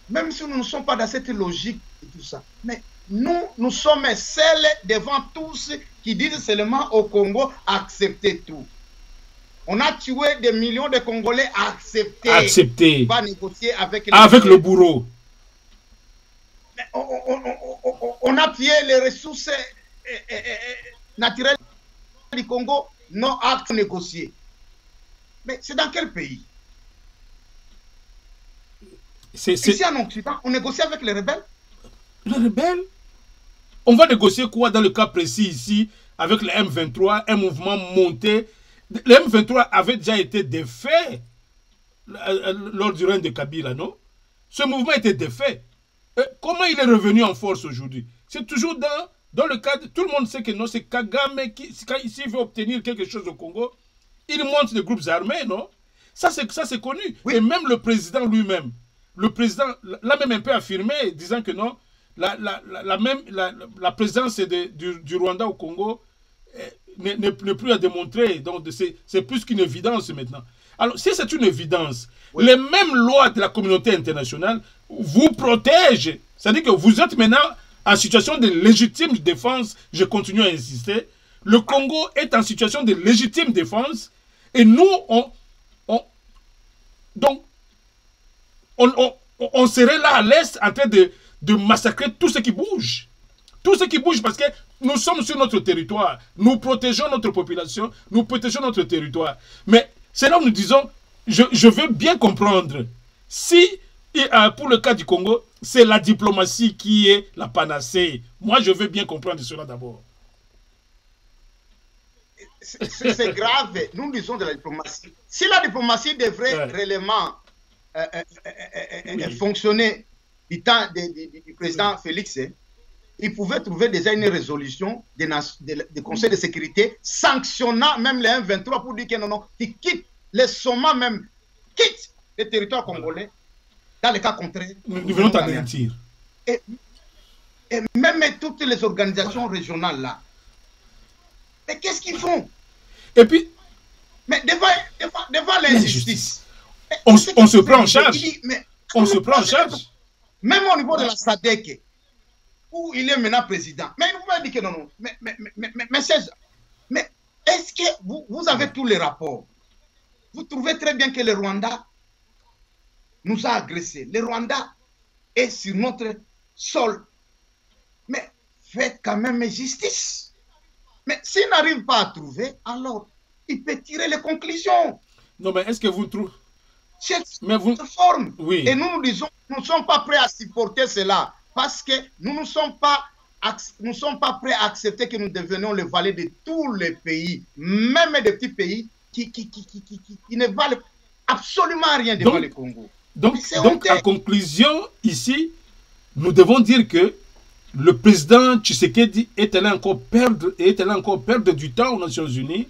A: même si nous ne sommes pas dans cette logique et tout ça, mais nous sommes seuls devant tous qui disent seulement au Congo accepter tout. On a tué des millions de Congolais à accepter. Pas négocier avec
B: le bourreau.
A: Mais on a pillé les ressources naturelles du Congo, non acte négocié. Mais c'est dans quel pays? Ici en Occident, on négocie avec les rebelles.
B: Les rebelles? On va négocier quoi dans le cas précis ici avec le M23, un mouvement monté? Le M23 avait déjà été défait lors du règne de Kabila, non? Ce mouvement était défait. Comment il est revenu en force aujourd'hui? C'est toujours dans le cadre... Tout le monde sait que non, c'est Kagame qui, quand il veut obtenir quelque chose au Congo, il monte des groupes armés, non? Ça, c'est connu. Oui. Et même le président lui-même, l'a même un peu affirmé, disant que non, la présence du Rwanda au Congo n'est plus à démontrer. Donc, c'est plus qu'une évidence maintenant. Alors, si c'est une évidence, oui, les mêmes lois de la communauté internationale vous protègent. C'est-à-dire que vous êtes maintenant en situation de légitime défense. Je continue à insister. Le Congo est en situation de légitime défense. Et nous, on serait là à l'est en train de massacrer tout ce qui bouge. Tout ce qui bouge parce que nous sommes sur notre territoire. Nous protégeons notre population, nous protégeons notre territoire. Mais c'est là où nous disons, je veux bien comprendre. Si, pour le cas du Congo, c'est la diplomatie qui est la panacée. Moi, je veux bien comprendre cela d'abord.
A: C'est grave. Nous disons de la diplomatie. Si la diplomatie devrait réellement fonctionner du temps du président Félix, il pouvait trouver déjà une résolution du Conseil de sécurité sanctionnant même les M23 pour dire que non, qui quittent les sommats même, quittent le territoire congolais dans le cas contraire.
B: Nous venons t'anéantir.
A: Et même toutes les organisations régionales là. Mais qu'est-ce qu'ils font?
B: Et puis,
A: mais devant l'injustice,
B: on se prend en charge. On se prend en charge.
A: Même au niveau de la SADC, où il est maintenant président. Mais il ne pouvez pas dire que non. Mais est-ce que vous avez tous les rapports? Vous trouvez très bien que le Rwanda nous a agressés. Le Rwanda est sur notre sol. Mais faites quand même justice. Mais s'il n'arrive pas à trouver, alors il peut tirer les conclusions.
B: Non, mais est-ce que vous trouvez...
A: Mais vous... forme. Oui. Et nous disons, nous ne sommes pas prêts à supporter cela. Parce que nous ne sommes pas prêts à accepter que nous devenions le valet de tous les pays, même des petits pays qui ne valent absolument rien devant le Congo.
B: Donc en conclusion, ici, nous devons dire que le président Tshisekedi est allé encore perdre du temps aux Nations Unies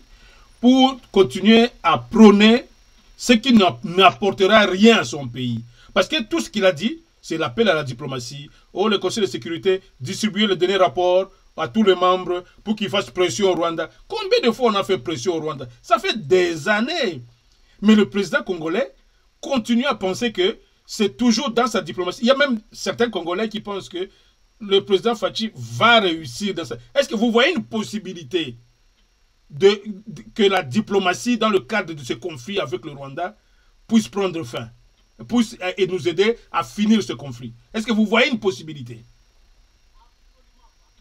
B: pour continuer à prôner ce qui n'apportera rien à son pays. Parce que tout ce qu'il a dit, c'est l'appel à la diplomatie. Oh, le Conseil de sécurité, distribuer le dernier rapport à tous les membres pour qu'ils fassent pression au Rwanda. Combien de fois on a fait pression au Rwanda? Ça fait des années. Mais le président congolais continue à penser que c'est toujours dans sa diplomatie. Il y a même certains Congolais qui pensent que le président Fachi va réussir dans ça. Est-ce que vous voyez une possibilité que la diplomatie, dans le cadre de ce conflit avec le Rwanda, puisse prendre fin et nous aider à finir ce conflit? Est-ce que vous voyez une possibilité?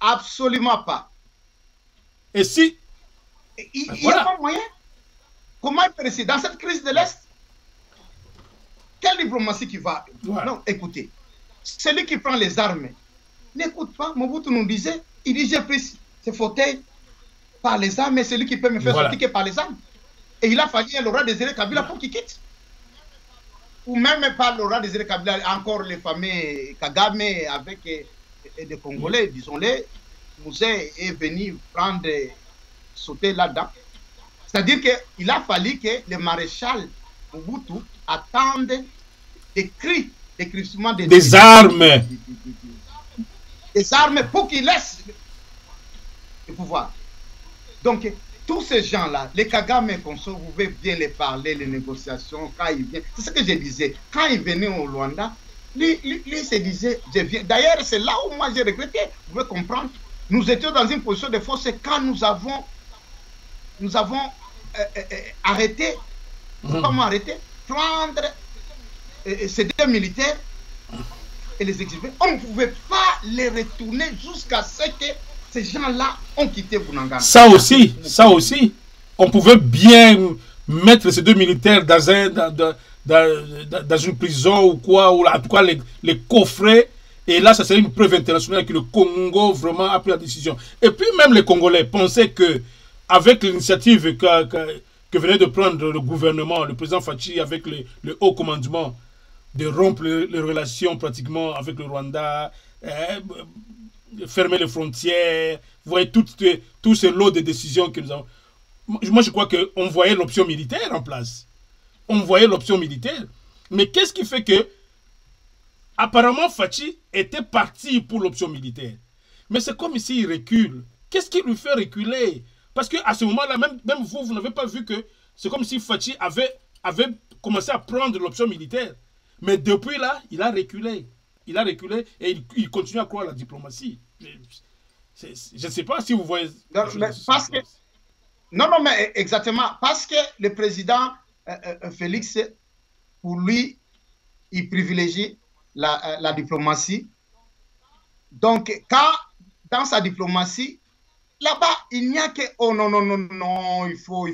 A: Absolument pas.
B: Et si...
A: Il n'y a pas moyen. Comment il peut rester dans cette crise de l'Est? Quelle diplomatie qui va? Non, écoutez, celui qui prend les armes n'écoute pas. Mobutu nous disait, il dit, j'ai pris ce fauteuil par les armes, mais celui qui peut me faire sortir que par les armes. Et il a fallu Laurent Désiré Kabila pour qu'il quitte. Ou même pas Laurent Désiré Kabila, encore les fameux Kagame avec des Congolais, disons-les, Mouzé est venu sauter là-dedans. C'est-à-dire qu'il a fallu que le maréchal Mobutu attende des cris, des crissements
B: des armes.
A: Des armes pour qu'il laisse le pouvoir. Donc, tous ces gens-là, les Kagame comme ça, vous pouvez bien les parler, les négociations, quand ils viennent. C'est ce que je disais. Quand ils venaient au Rwanda, lui se disait, je viens. D'ailleurs, c'est là où moi j'ai regretté. Vous pouvez comprendre. Nous étions dans une position de force quand nous avons arrêté, comment arrêter, prendre ces deux militaires et les exhiber. On ne pouvait pas les retourner jusqu'à ce que ces gens-là ont quitté Bunagana.
B: Ça aussi, on pouvait bien mettre ces deux militaires dans une prison ou quoi, ou en tout cas les coffrer. Et là, ça serait une preuve internationale que le Congo vraiment a pris la décision. Et puis même les Congolais pensaient que avec l'initiative que venait de prendre le gouvernement, le président Fachi avec le haut commandement, de rompre les relations pratiquement avec le Rwanda, fermer les frontières, vous voyez tous ces lots de décisions que nous avons. Moi, je crois qu'on voyait l'option militaire en place. On voyait l'option militaire. Mais qu'est-ce qui fait que, apparemment, Fachi était parti pour l'option militaire. Mais c'est comme ici, il recule. Qu'est-ce qui lui fait reculer? Parce qu'à ce moment-là, même vous n'avez pas vu que c'est comme si Fachi avait commencé à prendre l'option militaire. Mais depuis là, il a reculé. Il a reculé et il continue à croire à la diplomatie. Je ne sais pas si vous voyez...
A: Non, mais exactement. Parce que le président Félix, pour lui, il privilégie la diplomatie. Donc, quand dans sa diplomatie, là-bas, il n'y a que « Oh non, non, non, non, il faut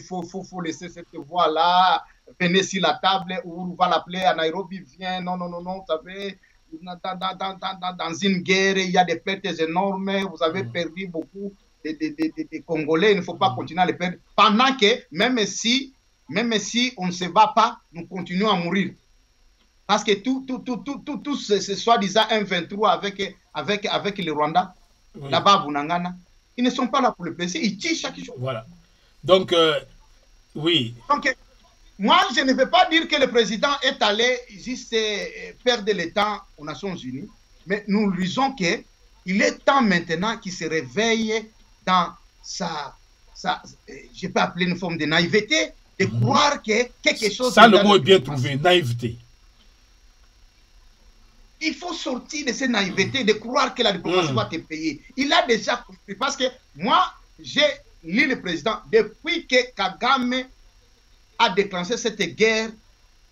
A: laisser cette voie-là, venez sur la table, ou on va l'appeler à Nairobi, viens, non, non, non, non, vous savez, dans une guerre, il y a des pertes énormes, vous avez perdu beaucoup de Congolais, il ne faut pas continuer à les perdre. Pendant que, même si on ne se bat pas, nous continuons à mourir. Parce que tout ce soi-disant M23 avec le Rwanda, là-bas à Bunagana, ils ne sont pas là pour le plaisir, ils tirent chaque jour.
B: Voilà. Donc, oui.
A: Donc, moi, je ne veux pas dire que le président est allé juste perdre le temps aux Nations Unies, mais nous lui disons qu'il est temps maintenant qu'il se réveille dans je peux appeler une forme de naïveté, de croire que quelque chose...
B: Ça, le mot est bien trouvé, naïveté.
A: Il faut sortir de cette naïveté, de croire que la diplomatie va te payer. Il a déjà compris, parce que moi, j'ai lu le président, depuis que Kagame a déclenché cette guerre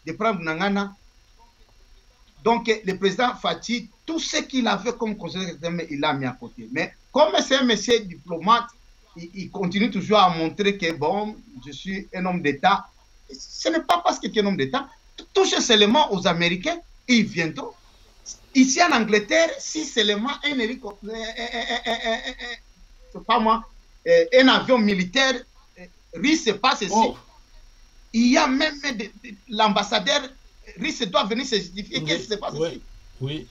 A: de prendre Bunagana. Donc, le président Fachi, tout ce qu'il avait comme conseiller, il l'a mis à côté. Mais comme c'est un monsieur diplomate, il continue toujours à montrer que, bon, je suis un homme d'État. Ce n'est pas parce qu'il est un homme d'État. Touche seulement aux Américains, ils viendront. Ici en Angleterre, si seulement un hélicoptère, c'est pas moi, un avion militaire russe passe ici, il y a même l'ambassadeur russe doit venir se justifier. Qu'est-ce qui se passe ici?
B: Oui.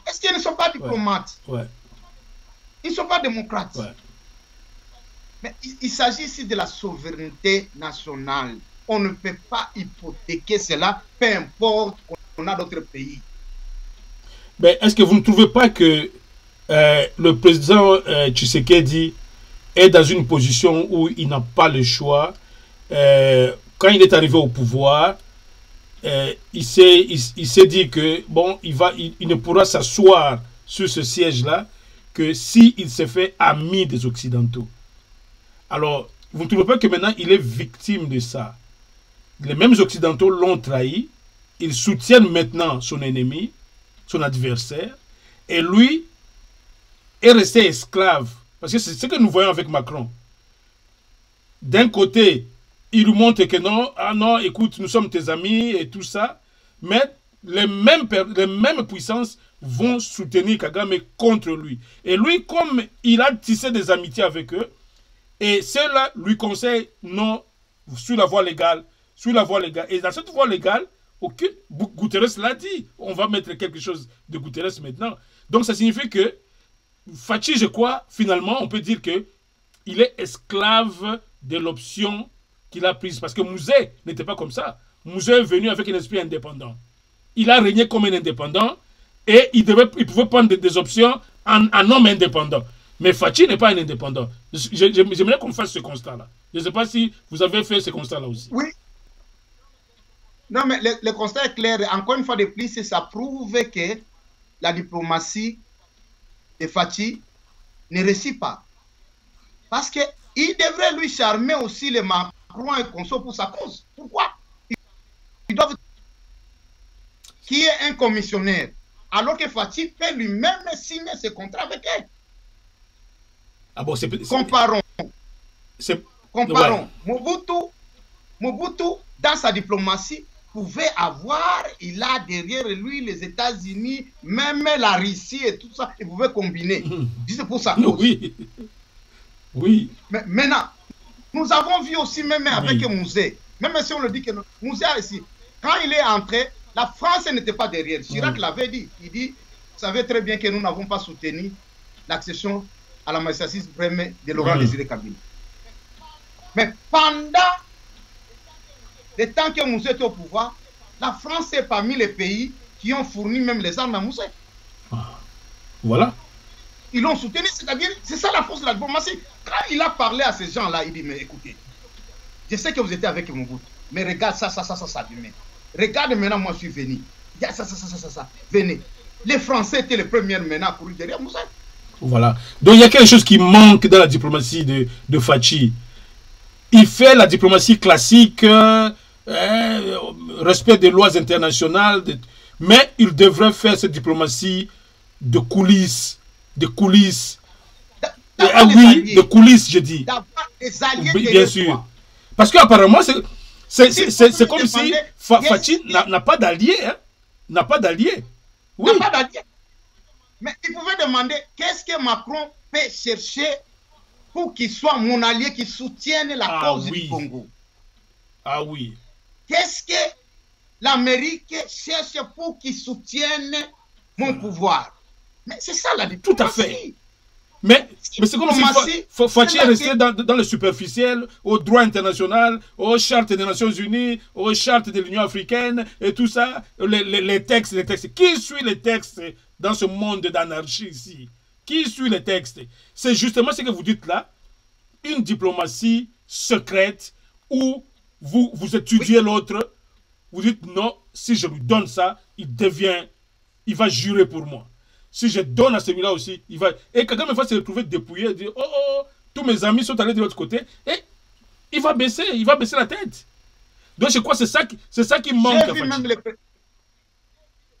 A: Est-ce qu'ils ne sont pas diplomates? Ils ne sont pas démocrates.
B: Ouais.
A: Mais il s'agit ici de la souveraineté nationale. On ne peut pas hypothéquer cela, peu importe qu'on a d'autres pays.
B: Mais est-ce que vous ne trouvez pas que le président Tshisekedi est dans une position où il n'a pas le choix? Quand il est arrivé au pouvoir, il s'est dit que bon, il ne pourra s'asseoir sur ce siège-là que s'il se fait ami des Occidentaux. Alors, vous ne trouvez pas que maintenant il est victime de ça? Les mêmes Occidentaux l'ont trahi, ils soutiennent maintenant son ennemi, son adversaire, et lui est resté esclave. Parce que c'est ce que nous voyons avec Macron. D'un côté, il nous montre que non, ah non, écoute, nous sommes tes amis et tout ça, mais les mêmes puissances vont soutenir Kagame contre lui. Et lui, comme il a tissé des amitiés avec eux, et ceux-là lui conseillent non, sur la voie légale, sur la voie légale. Et dans cette voie légale, Guterres l'a dit, on va mettre quelque chose de Guterres maintenant. Donc ça signifie que Fachi, je crois, finalement, on peut dire que il est esclave de l'option qu'il a prise. Parce que Mouzé n'était pas comme ça. Mouzé est venu avec un esprit indépendant. Il a régné comme un indépendant et il pouvait prendre des options en homme indépendant. Mais Fachi n'est pas un indépendant. J'aimerais qu'on fasse ce constat-là. Je ne sais pas si vous avez fait ce constat-là aussi.
A: Oui. Non, mais le constat est clair. Encore une fois de plus, ça prouve que la diplomatie de Fachi ne réussit pas. Parce qu'il devrait lui charmer aussi les Macron et Conso pour sa cause. Pourquoi? Ils doivent qui est un commissionnaire, alors que Fachi peut lui-même signer ce contrat avec elle.
B: Ah bon,
A: comparons.
B: Ouais.
A: Mobutu, dans sa diplomatie, pouvait avoir, il a derrière lui les États-Unis, même la Russie et tout ça, il pouvait combiner. C'est pour sa cause.
B: Oui. Oui.
A: Mais maintenant, nous avons vu aussi, même avec Mouzé, même si on le dit que Mouzé a ici, quand il est entré, la France n'était pas derrière. Chirac l'avait dit. Il dit, vous savez très bien que nous n'avons pas soutenu l'accession à la magistrature suprême de Laurent Désiré Kabila. Mais pendant le temps que Mouzé était au pouvoir, la France est parmi les pays qui ont fourni même les armes à Mouzé.
B: Voilà.
A: Ils l'ont soutenu, c'est-à-dire, c'est ça la force de la diplomatie. Quand il a parlé à ces gens-là, il dit, mais écoutez, je sais que vous étiez avec Mobutu, mais regarde ça demain. Regarde maintenant, moi je suis venu. Il y a ça, venez. Les Français étaient les premiers maintenant à courir derrière Moussa.
B: Voilà. Donc il y a quelque chose qui manque dans la diplomatie de Fachi. Il fait la diplomatie classique, respect des lois internationales, mais il devrait faire cette diplomatie de coulisses. De coulisses. Oui, de coulisses, je dis.
A: Des alliés,
B: bien sûr. Parce qu'apparemment, c'est comme si Fachi n'a pas d'alliés. Hein? N'a pas d'alliés. Oui.
A: N'a pas d'alliés. Mais il pouvait demander qu'est-ce que Macron peut chercher pour qu'il soit mon allié qui soutienne la cause du Congo.
B: Ah oui.
A: Qu'est-ce que l'Amérique cherche pour qu'il soutienne mon pouvoir? Mais c'est ça la diplomatie.
B: Tout à fait. Mais c'est comme si Fachi est resté dans le superficiel, au droit international, aux chartes des Nations Unies, aux chartes de l'Union africaine et tout ça, les textes. Qui suit les textes dans ce monde d'anarchie ici? Qui suit les textes? C'est justement ce que vous dites là, une diplomatie secrète où vous étudiez l'autre, vous dites non, si je lui donne ça, il va jurer pour moi. Si je donne à celui-là aussi, il va... Et quelqu'un va se retrouver dépouillé et dire, oh, tous mes amis sont allés de l'autre côté. Et il va baisser la tête. Donc je crois que c'est ça qui manque.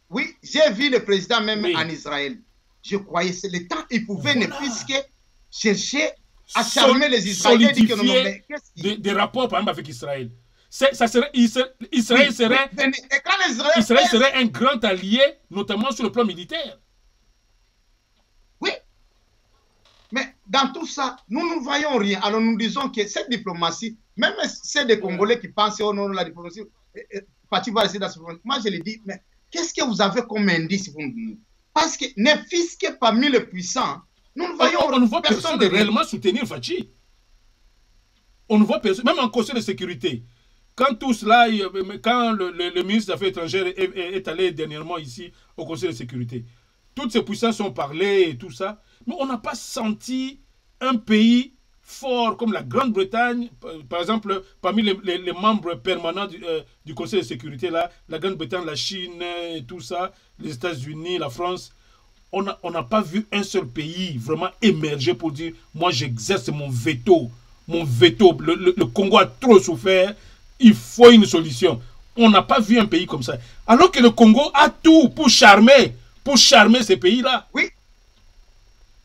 A: Oui, j'ai vu le président même en Israël. Je croyais que c'est le temps, il pouvait ne plus que chercher à charmer les Israéliens.
B: Des rapports par exemple avec Israël. Israël serait un grand allié, notamment sur le plan militaire.
A: Oui. Mais dans tout ça, nous ne voyons rien. Alors nous disons que cette diplomatie, même c'est des Congolais qui pensent au nom de la diplomatie, Fachi va rester dans ce problème. Moi je lui dis, mais qu'est-ce que vous avez comme indice pour nous? Parce que ne fût-ce que parmi les puissants, Nous ne voyons
B: on ne voit personne réellement soutenir Fachi. On ne voit personne, même en Conseil de sécurité. Quand tout cela, quand le ministre des Affaires étrangères est allé dernièrement ici au Conseil de sécurité, toutes ces puissances ont parlé et tout ça, mais on n'a pas senti un pays fort comme la Grande-Bretagne, par exemple, parmi les membres permanents du Conseil de sécurité, là, la Grande-Bretagne, la Chine et tout ça, les États-Unis, la France, on n'a pas vu un seul pays vraiment émerger pour dire « moi j'exerce mon veto, le Congo a trop souffert, il faut une solution ». On n'a pas vu un pays comme ça. Alors que le Congo a tout pour charmer ces pays-là.
A: Oui.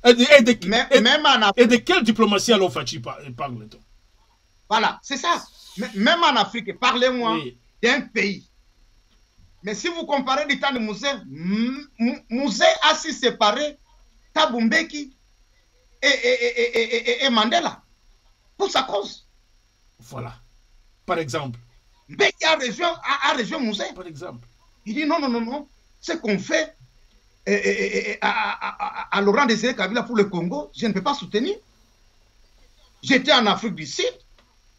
B: Et de quelle diplomatie alors Fachi parle-t-on?
A: Voilà, c'est ça. Même en Afrique, parlez-moi d'un pays. Mais si vous comparez du temps de Mouzé a su séparer Thabo Mbeki et Mandela pour sa cause.
B: Voilà. Par exemple.
A: Mbeki a rejoint Mouzé.
B: Par exemple.
A: Il dit non. Ce qu'on fait à Laurent Désiré Kabila pour le Congo, je ne peux pas soutenir. J'étais en Afrique du Sud.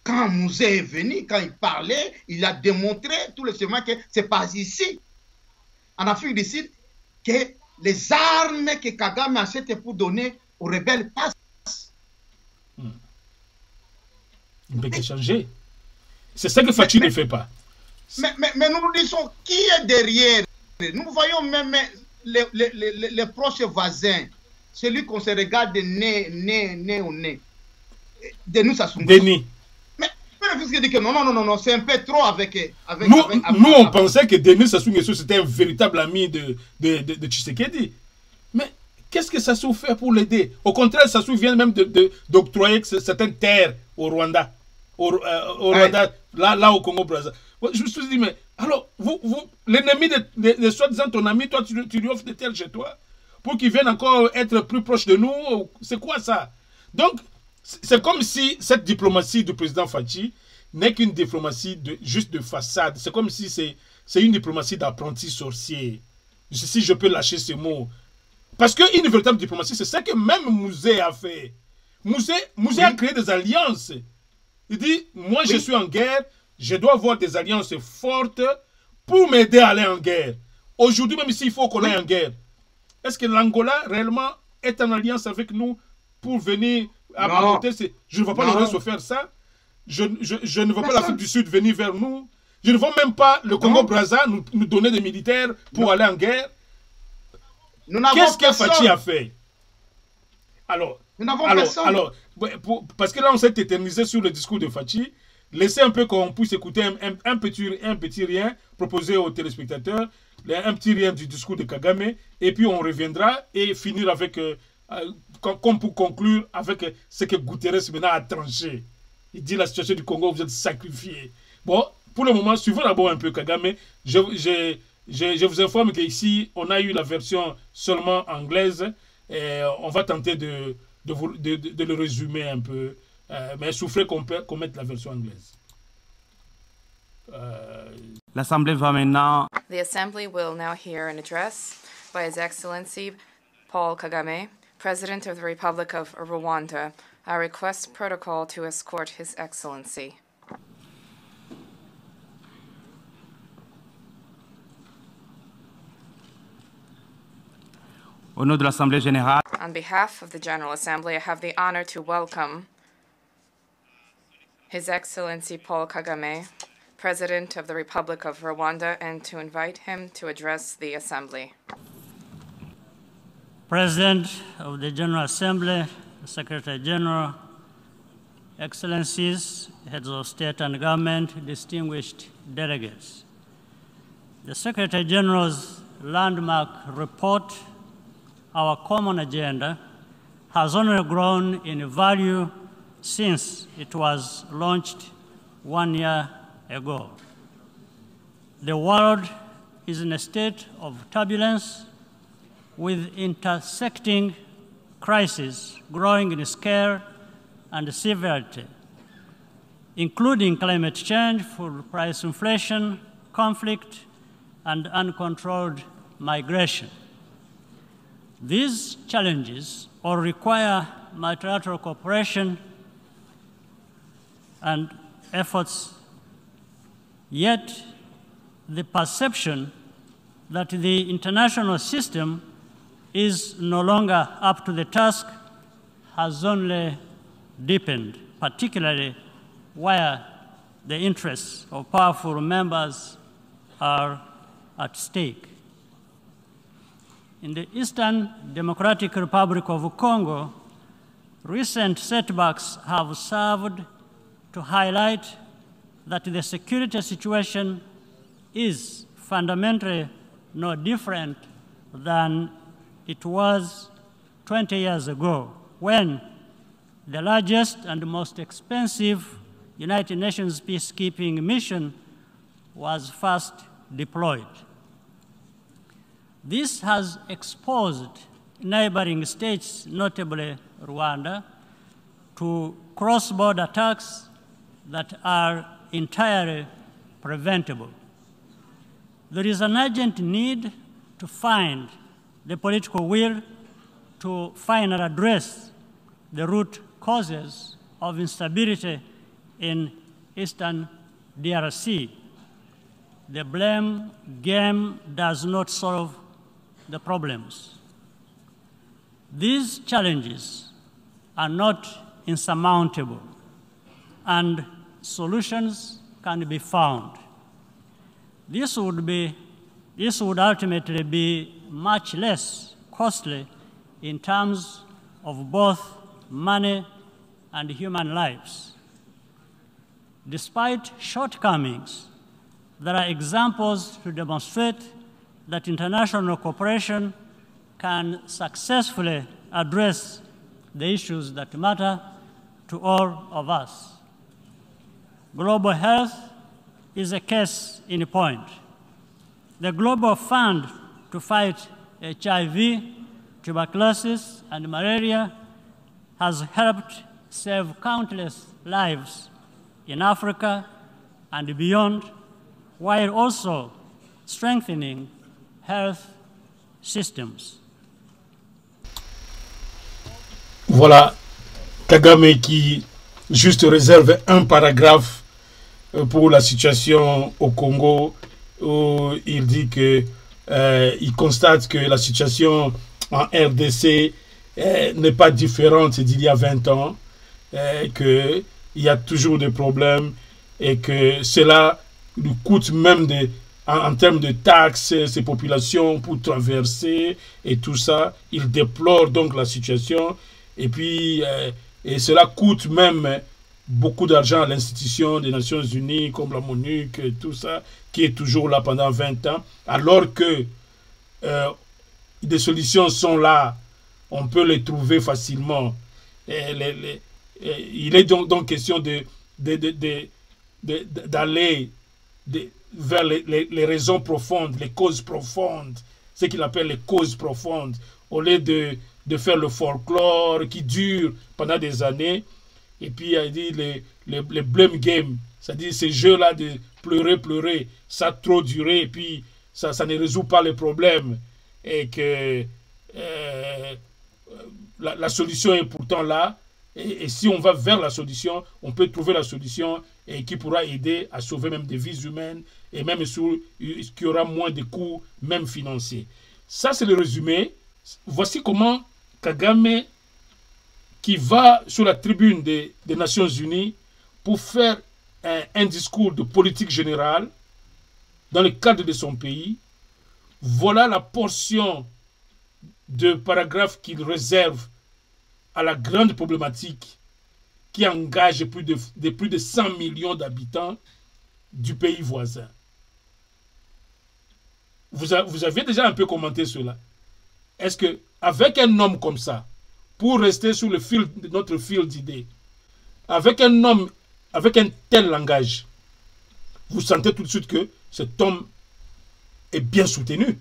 A: Quand Mouzé est venu, quand il parlait, il a démontré tout le chemin que c'est pas ici, en Afrique du Sud, que les armes que Kagame achète pour donner aux rebelles passent.
B: Il peut changer. C'est ça que Fachi ne fait pas.
A: Mais nous nous disons qui est derrière. Nous voyons même les proches voisins, celui qu'on se regarde nez au nez. Denis Sassou Nguesso.
B: Denis.
A: Non, c'est un peu trop avec
B: nous, on pensait que Denis Sassou Nguesso c'était un véritable ami de Tshisekedi. Mais qu'est-ce que Sassou fait pour l'aider? Au contraire, Sassou vient même d'octroyer certaines terres au Rwanda. Au Rwanda, là au Congo-Brazzaville. Je me suis dit, mais alors, l'ennemi de soi-disant ton ami, toi, tu lui offres des terres chez toi pour qu'il vienne encore être plus proche de nous. C'est quoi ça? Donc, c'est comme si cette diplomatie du président Fachi n'est qu'une diplomatie juste de façade. C'est comme si c'est une diplomatie d'apprenti sorcier. Si je peux lâcher ce mot. Parce qu'une véritable diplomatie, c'est ça que même Mouzé a fait. Mouzé a créé des alliances. Il dit, moi je suis en guerre, je dois avoir des alliances fortes pour m'aider à aller en guerre. Aujourd'hui, même s'il faut qu'on aille en guerre, est-ce que l'Angola réellement est en alliance avec nous pour venir apporter je ne vois pas le reste faire ça. Je ne vois pas l'Afrique du Sud venir vers nous. Je ne vois même pas le Congo-Brazza nous donner des militaires pour aller en guerre. Qu'est-ce que Fachi a fait? Alors, parce que là, on s'est éternisé sur le discours de Fachi. Laissez un peu qu'on puisse écouter un petit rien proposé aux téléspectateurs, un petit rien du discours de Kagame, et puis on reviendra et finir avec, comme pour conclure, avec ce que Guterres maintenant a tranché. Il dit la situation du Congo, vous êtes sacrifiés. Bon, pour le moment, suivons d'abord un peu Kagame. Je vous informe qu'ici, on a eu la version seulement anglaise. Et on va tenter de le résumer un peu. Mais souffrez qu'on mette la version anglaise.
D: L'Assemblée va maintenant...
E: The Assembly will now hear an address by His Excellency Paul Kagame, President of the Republic of Rwanda. I request protocol to escort His Excellency.
D: Au nom de l'Assemblée générale,
E: on behalf of the General Assembly, I have the honor to welcome His Excellency Paul Kagame, President of the Republic of Rwanda, and to invite him to address the Assembly.
F: President of the General Assembly, the Secretary General, Excellencies, Heads of State and Government, distinguished delegates. The Secretary General's landmark report, Our Common Agenda, has only grown in value since it was launched 1 year ago. The world is in a state of turbulence with intersecting crises growing in scale and severity, including climate change, food price inflation, conflict, and uncontrolled migration. These challenges all require multilateral cooperation and efforts, yet the perception that the international system is no longer up to the task has only deepened, particularly where the interests of powerful members are at stake. In the Eastern Democratic Republic of Congo, recent setbacks have served to highlight that the security situation is fundamentally no different than it was 20 years ago, when the largest and most expensive United Nations peacekeeping mission was first deployed. This has exposed neighboring states, notably Rwanda, to cross-border attacks that are entirely preventable. There is an urgent need to find the political will to finally address the root causes of instability in Eastern DRC. The blame game does not solve the problems. These challenges are not insurmountable, and solutions can be found. This would ultimately be much less costly in terms of both money and human lives. Despite shortcomings, there are examples to demonstrate that international cooperation can successfully address the issues that matter to all of us. Global health is a case in point. The Global Fund to fight HIV, tuberculosis, and malaria has helped save countless lives in Africa and beyond, while also strengthening health systems.
B: Voilà, Kagame qui juste réserve un paragraphe pour la situation au Congo, où il dit que il constate que la situation en RDC n'est pas différente d'il y a 20 ans, qu'il y a toujours des problèmes et que cela lui coûte même en termes de taxes, ces populations pour traverser et tout ça. Il déplore donc la situation et puis et cela coûte même beaucoup d'argent à l'institution des Nations Unies comme la MONUC et tout ça, qui est toujours là pendant 20 ans, alors que des solutions sont là, on peut les trouver facilement. Il est donc question d'aller vers les raisons profondes, les causes profondes, ce qu'il appelle les causes profondes, au lieu de faire le folklore qui dure pendant des années. Et puis il dit les blame game, c'est-à-dire ces jeux-là de pleurer, ça a trop duré et puis ça ne résout pas les problèmes. Et que la solution est pourtant là. Et si on va vers la solution, on peut trouver la solution et qui pourra aider à sauver même des vies humaines et même qui aura moins de coûts, même financiers. Ça, c'est le résumé. Voici comment Kagame, qui va sur la tribune des Nations Unies pour faire un discours de politique générale dans le cadre de son pays, voilà la portion de paragraphe qu'il réserve à la grande problématique qui engage plus de 100 millions d'habitants du pays voisin. Vous avez déjà un peu commenté cela. Est-ce qu'avec un homme comme ça, pour rester sur notre fil d'idées, avec un homme, avec un tel langage, vous sentez tout de suite que cet homme est bien soutenu.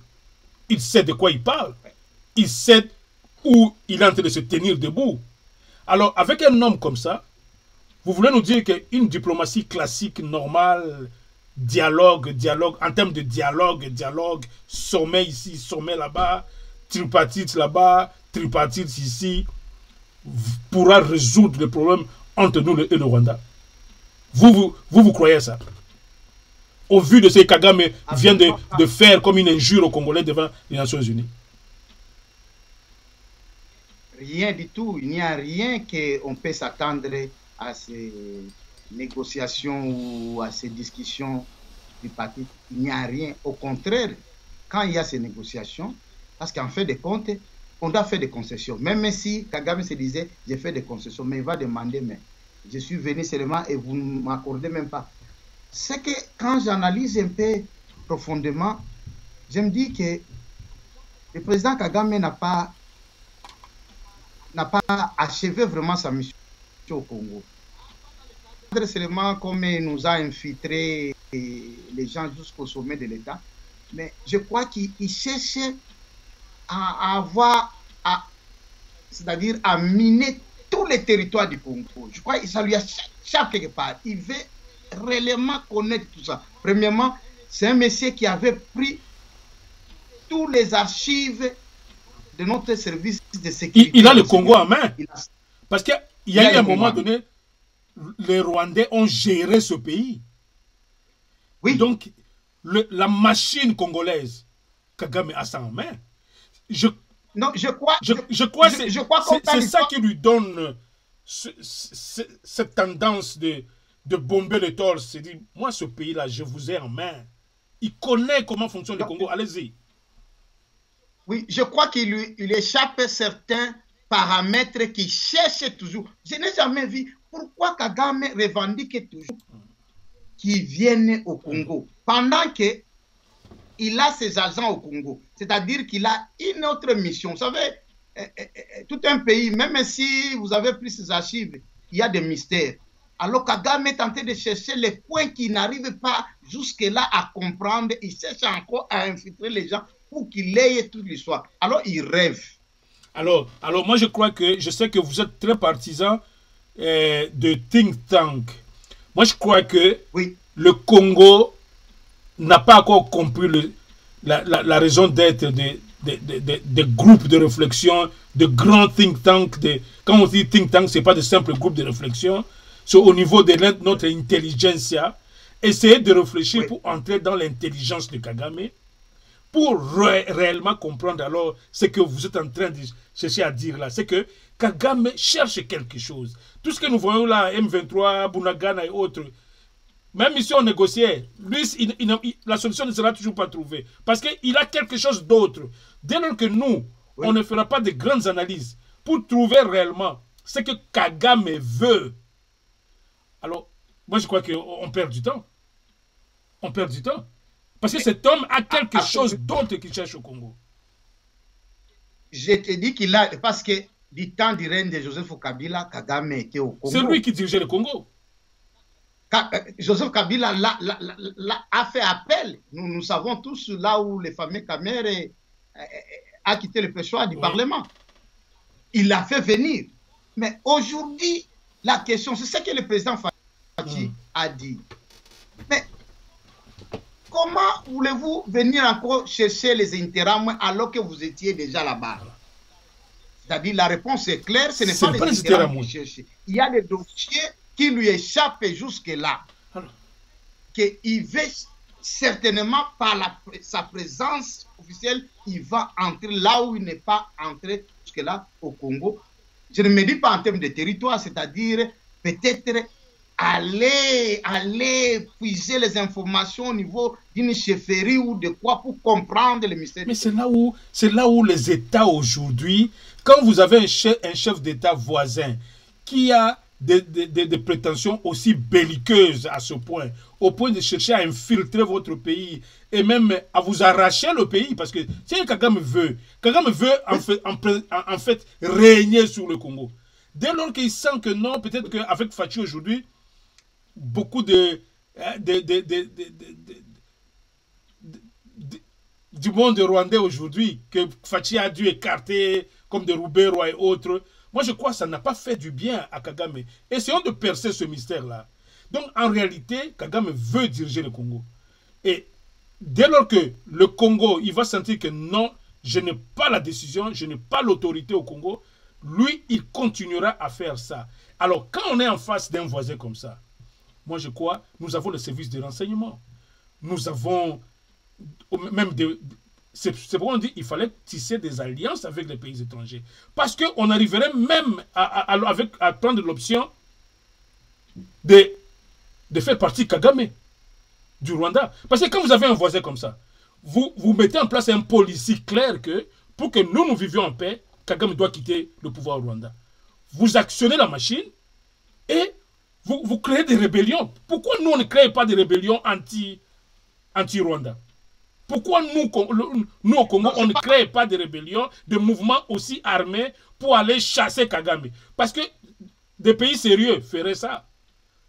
B: Il sait de quoi il parle. Il sait où il est en train de se tenir debout. Alors, avec un homme comme ça, vous voulez nous dire qu'une diplomatie classique, normale, dialogue, en termes de dialogue, sommet ici, sommet là-bas, tripartite là-bas, tripartite ici, pourra résoudre les problèmes entre nous et le Rwanda. Vous croyez ça? Au vu de ce que Kagame vient de faire comme une injure aux Congolais devant les Nations Unies.
A: Rien du tout. Il n'y a rien qu'on peut s'attendre à ces négociations ou à ces discussions du parti. Il n'y a rien. Au contraire, quand il y a ces négociations, parce qu'en fait de compte, on doit faire des concessions. Même si Kagame se disait, j'ai fait des concessions, mais il va demander, mais je suis venu seulement et vous ne m'accordez même pas. C'est que quand j'analyse un peu profondément, je me dis que le président Kagame n'a pas achevé vraiment sa mission au Congo. Seulement comme il nous a infiltré les gens jusqu'au sommet de l'État, mais je crois qu'il cherche à avoir, c'est-à-dire à miner tous les territoires du Congo. Je crois que ça lui échappe quelque part. Il veut réellement connaître tout ça. Premièrement, c'est un monsieur qui avait pris tous les archives de notre service de sécurité.
B: Il a le Congo en main. Parce qu'il y a eu un moment donné, les Rwandais ont géré ce pays.
A: Oui.
B: Donc, la machine congolaise, Kagame a ça en main. Je crois que c'est ça qui lui donne cette tendance de bomber le torse. C'est dire, moi, ce pays-là, je vous ai en main. Il connaît comment fonctionne le Congo. Allez-y.
A: Oui, je crois qu'il lui échappe certains paramètres qui cherchent toujours. Je n'ai jamais vu pourquoi Kagame revendique toujours qu'ils viennent au Congo pendant que il a ses agents au Congo. C'est-à-dire qu'il a une autre mission. Vous savez, tout un pays, même si vous avez pris ses archives, il y a des mystères. Alors Kagame est en train de chercher les points qu'il n'arrive pas jusque-là à comprendre. Il cherche encore à infiltrer les gens pour qu'il ait toute l'histoire. Alors il rêve.
B: Alors moi je sais que vous êtes très partisan de think tank. Moi je crois que
A: oui,
B: le Congo n'a pas encore compris la raison d'être des groupes de réflexion, de grands think tanks. Quand on dit think tank, ce n'est pas de simples groupes de réflexion. C'est au niveau de notre intelligentsia. Essayer de réfléchir pour entrer dans l'intelligence de Kagame, pour réellement comprendre alors ce que vous êtes en train de chercher à dire là. C'est que Kagame cherche quelque chose. Tout ce que nous voyons là, M23, Bunagana et autres, même si on négociait, lui, la solution ne sera toujours pas trouvée. Parce qu'il a quelque chose d'autre. Dès lors que nous, on ne fera pas de grandes analyses pour trouver réellement ce que Kagame veut, alors, moi je crois qu'on perd du temps. On perd du temps. Parce que cet homme a quelque chose d'autre qu'il cherche au Congo.
A: Je te dis qu'il a, parce que du temps du règne de Joseph Kabila, Kagame était au Congo.
B: C'est lui qui dirigeait le Congo.
A: Joseph Kabila a fait appel. Nous savons tous là où le fameux Kamere a quitté le pêchoir du Parlement. Il l'a fait venir. Mais aujourd'hui, la question, c'est ce que le président Fachi a dit. Mais comment voulez-vous venir encore chercher les intérêts alors que vous étiez déjà là-bas? C'est-à-dire, la réponse est claire, ce n'est pas les intérêts que vous cherchez. Il y a des dossiers qui lui échappent jusque-là. Qu'il veut certainement, par sa présence officielle, il va entrer là où il n'est pas entré jusque-là au Congo. Je ne me dis pas en termes de territoire, c'est-à-dire peut-être aller puiser les informations au niveau d'une chefferie ou de quoi pour comprendre les mystères.
B: Mais c'est là où les États aujourd'hui, quand vous avez un chef d'État voisin qui a des prétentions aussi belliqueuses à ce point, au point de chercher à infiltrer votre pays et même à vous arracher le pays, parce que si Kagame veut en fait régner sur le Congo. Dès lors qu'il sent que non, peut-être qu'avec Fachi aujourd'hui, beaucoup du monde rwandais aujourd'hui, que Fachi a dû écarter, comme de Roubero et autres, moi je crois que ça n'a pas fait du bien à Kagame. Essayons de percer ce mystère-là. Donc en réalité, Kagame veut diriger le Congo. Et dès lors que le Congo, il va sentir que non, je n'ai pas la décision, je n'ai pas l'autorité au Congo, lui, il continuera à faire ça. Alors, quand on est en face d'un voisin comme ça, moi je crois, nous avons le service de renseignement. Nous avons même des... C'est pourquoi on dit qu'il fallait tisser des alliances avec les pays étrangers. Parce qu'on arriverait même à prendre l'option de faire partie Kagame du Rwanda. Parce que quand vous avez un voisin comme ça, vous mettez en place un pôle ici clair que pour que nous vivions en paix, Kagame doit quitter le pouvoir au Rwanda. Vous actionnez la machine et vous créez des rébellions. Pourquoi nous, on ne crée pas des rébellions anti-Rwanda? Pourquoi nous, au Congo, on ne crée pas de rébellions, de mouvements aussi armés pour aller chasser Kagame? Parce que des pays sérieux feraient ça.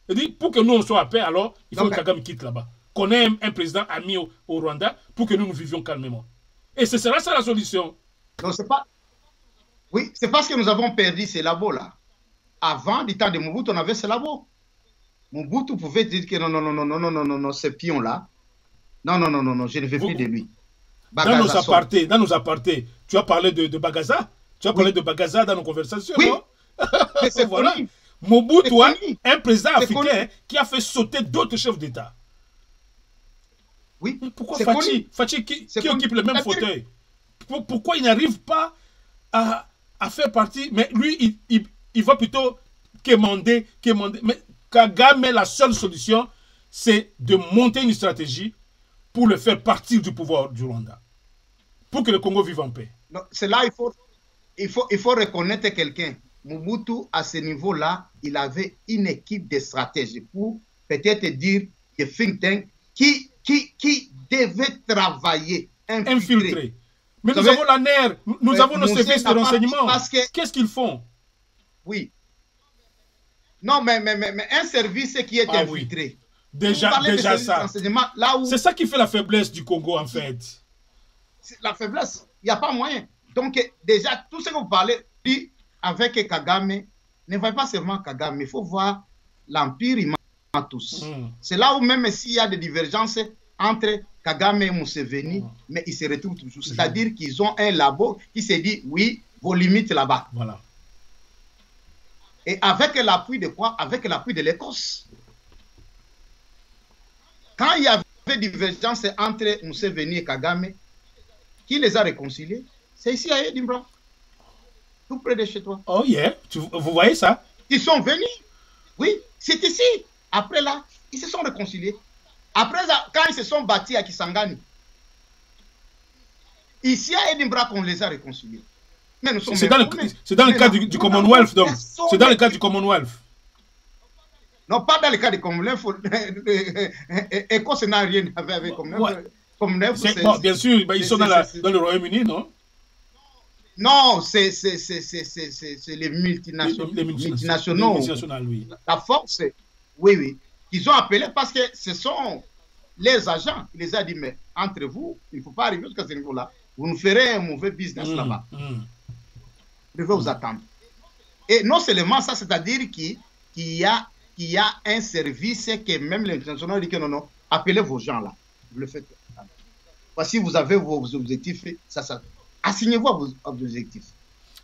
B: C'est-à-dire, pour que nous, on soit à paix, alors, il faut que Kagame quitte là-bas. Qu'on ait un président ami au Rwanda pour que nous vivions calmement. Et ce sera ça la solution.
A: Non, c'est pas... Oui, c'est parce que nous avons perdu ces labos-là. Avant, du temps de Mobutu, on avait ces labos. Mobutu pouvait dire que non, ce pion-là, non, je ne veux plus de lui.
B: Bagaza dans nos apartés, tu as parlé de Bagaza? Tu as parlé de Bagaza dans nos conversations,
A: oui.
B: Non?
A: Mais c'est
B: voilà. Mobutu, un président africain qui a fait sauter d'autres chefs d'État.
A: Oui.
B: Pourquoi Fachi qui occupe le même fauteuil? Pourquoi il n'arrive pas à faire partie? Mais lui, il va plutôt quémander. Mais Kagame, la seule solution, c'est de monter une stratégie pour le faire partir du pouvoir du Rwanda. Pour que le Congo vive en paix.
A: C'est là il faut reconnaître quelqu'un. Mobutu, à ce niveau-là, il avait une équipe de stratèges pour peut-être dire que think tank qui devait travailler, infiltrer.
B: Mais nous avons la NER, nous avons nos services de renseignement. Qu'est-ce qu'ils font?
A: Oui. Non, mais un service qui est infiltré.
B: Oui. Déjà ça. C'est ça qui fait la faiblesse du Congo, en fait.
A: La faiblesse, il n'y a pas moyen. Donc, déjà, tout ce que vous parlez, dit avec Kagame, ne voyez pas seulement Kagame, il faut voir l'Empire, il ment tous. C'est là où même s'il y a des divergences entre Kagame et Museveni, mais ils se retrouvent toujours. C'est-à-dire qu'ils ont un labo qui se dit, oui, vos limites là-bas.
B: Voilà.
A: Et avec l'appui de quoi? Avec l'appui de l'Écosse. Quand il y avait divergence entre Museveni et Kagame, qui les a réconciliés? C'est ici à Edinburgh, tout près de chez toi.
B: Oh yeah, vous voyez ça?
A: Ils sont venus, oui, c'est ici. Après là, ils se sont réconciliés. Après, quand ils se sont battus à Kisangani, ici à Edinburgh, on les a réconciliés.
B: C'est dans le cadre du Commonwealth, donc. C'est dans le cadre du Commonwealth.
A: Non, pas dans le cadre du Commonwealth. Écosse n'a rien à voir avec Commonwealth.
B: Bon, bien sûr, ils sont dans le Royaume-Uni, non?
A: Non, c'est les multinationaux. Les multinationaux, oui. La force, oui. Ils ont appelé parce que ce sont les agents. Ils les ont dit, mais entre vous, il ne faut pas arriver jusqu'à ce niveau-là. Vous nous ferez un mauvais business là-bas. Je vais vous attendre. Et non seulement ça, c'est-à-dire qu'il y a un service que même les multinationaux disent que non, appelez vos gens là. Vous le faites. Voici, vous avez vos objectifs. Assignez-vous à vos objectifs.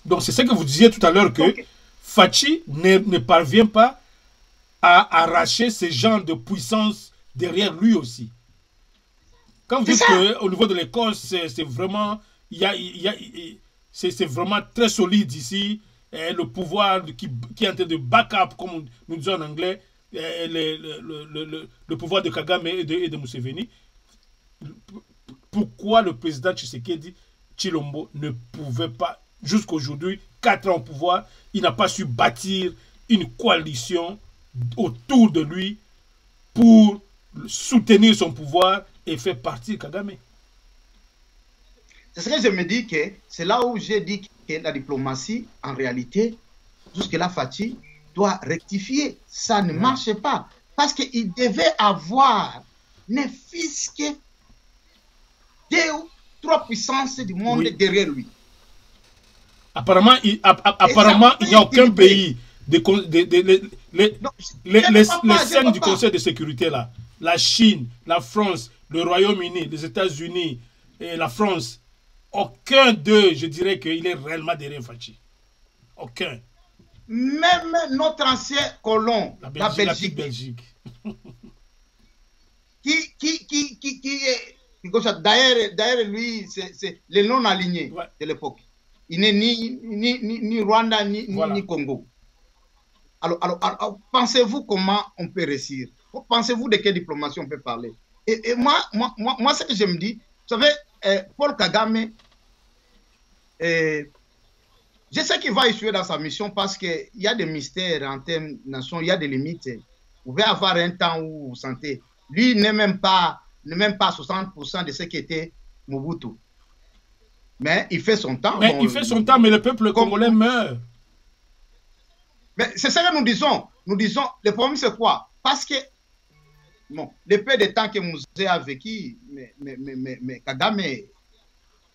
B: Donc, c'est ce que vous disiez tout à l'heure, que Fachi ne parvient pas à arracher ce genre de puissance derrière lui aussi. Quand vous dites qu'au niveau de l'Écosse, c'est vraiment, c'est vraiment très solide ici, le pouvoir qui est en train de back-up, comme nous disons en anglais, le pouvoir de Kagame et de Museveni. Pourquoi le président Tshisekedi Tshilombo ne pouvait pas, jusqu'aujourd'hui, 4 ans au pouvoir, il n'a pas su bâtir une coalition autour de lui pour soutenir son pouvoir et faire partir Kagame?
A: C'est ce que je me dis, que c'est là où j'ai dit que la diplomatie, en réalité, jusque-là, Fachi doit rectifier. Ça ne marche pas. Parce qu'il devait avoir, ne fût-ce que 2 ou 3 puissances du monde derrière lui.
B: Apparemment, il n'y a aucun pays. Les scènes du Conseil de sécurité, là, la Chine, la France, le Royaume-Uni, les États-Unis, et la France, aucun d'eux, je dirais qu'il est réellement derrière Fachi. Aucun.
A: Même notre ancien colon,
B: La
A: la
B: Belgique.
A: Belgique. Qui est... D'ailleurs, lui, c'est le non-aligné de l'époque. Il n'est ni Rwanda, ni Congo. Alors pensez-vous comment on peut réussir? Pensez-vous de quelle diplomatie on peut parler? Et moi, ce que je me dis, vous savez, Paul Kagame, je sais qu'il va échouer dans sa mission parce qu'il y a des mystères en termes de nation, il y a des limites. Vous pouvez avoir un temps où vous sentez. Lui n'est même pas 60% de ce qui était Mobutu. Mais il fait son temps.
B: Mais il fait son temps, mais le peuple congolais meurt.
A: Mais c'est ça que nous disons. Nous disons, le problème c'est quoi? Parce que, bon, le peu de temps que Mouzé a vécu, mais Kagame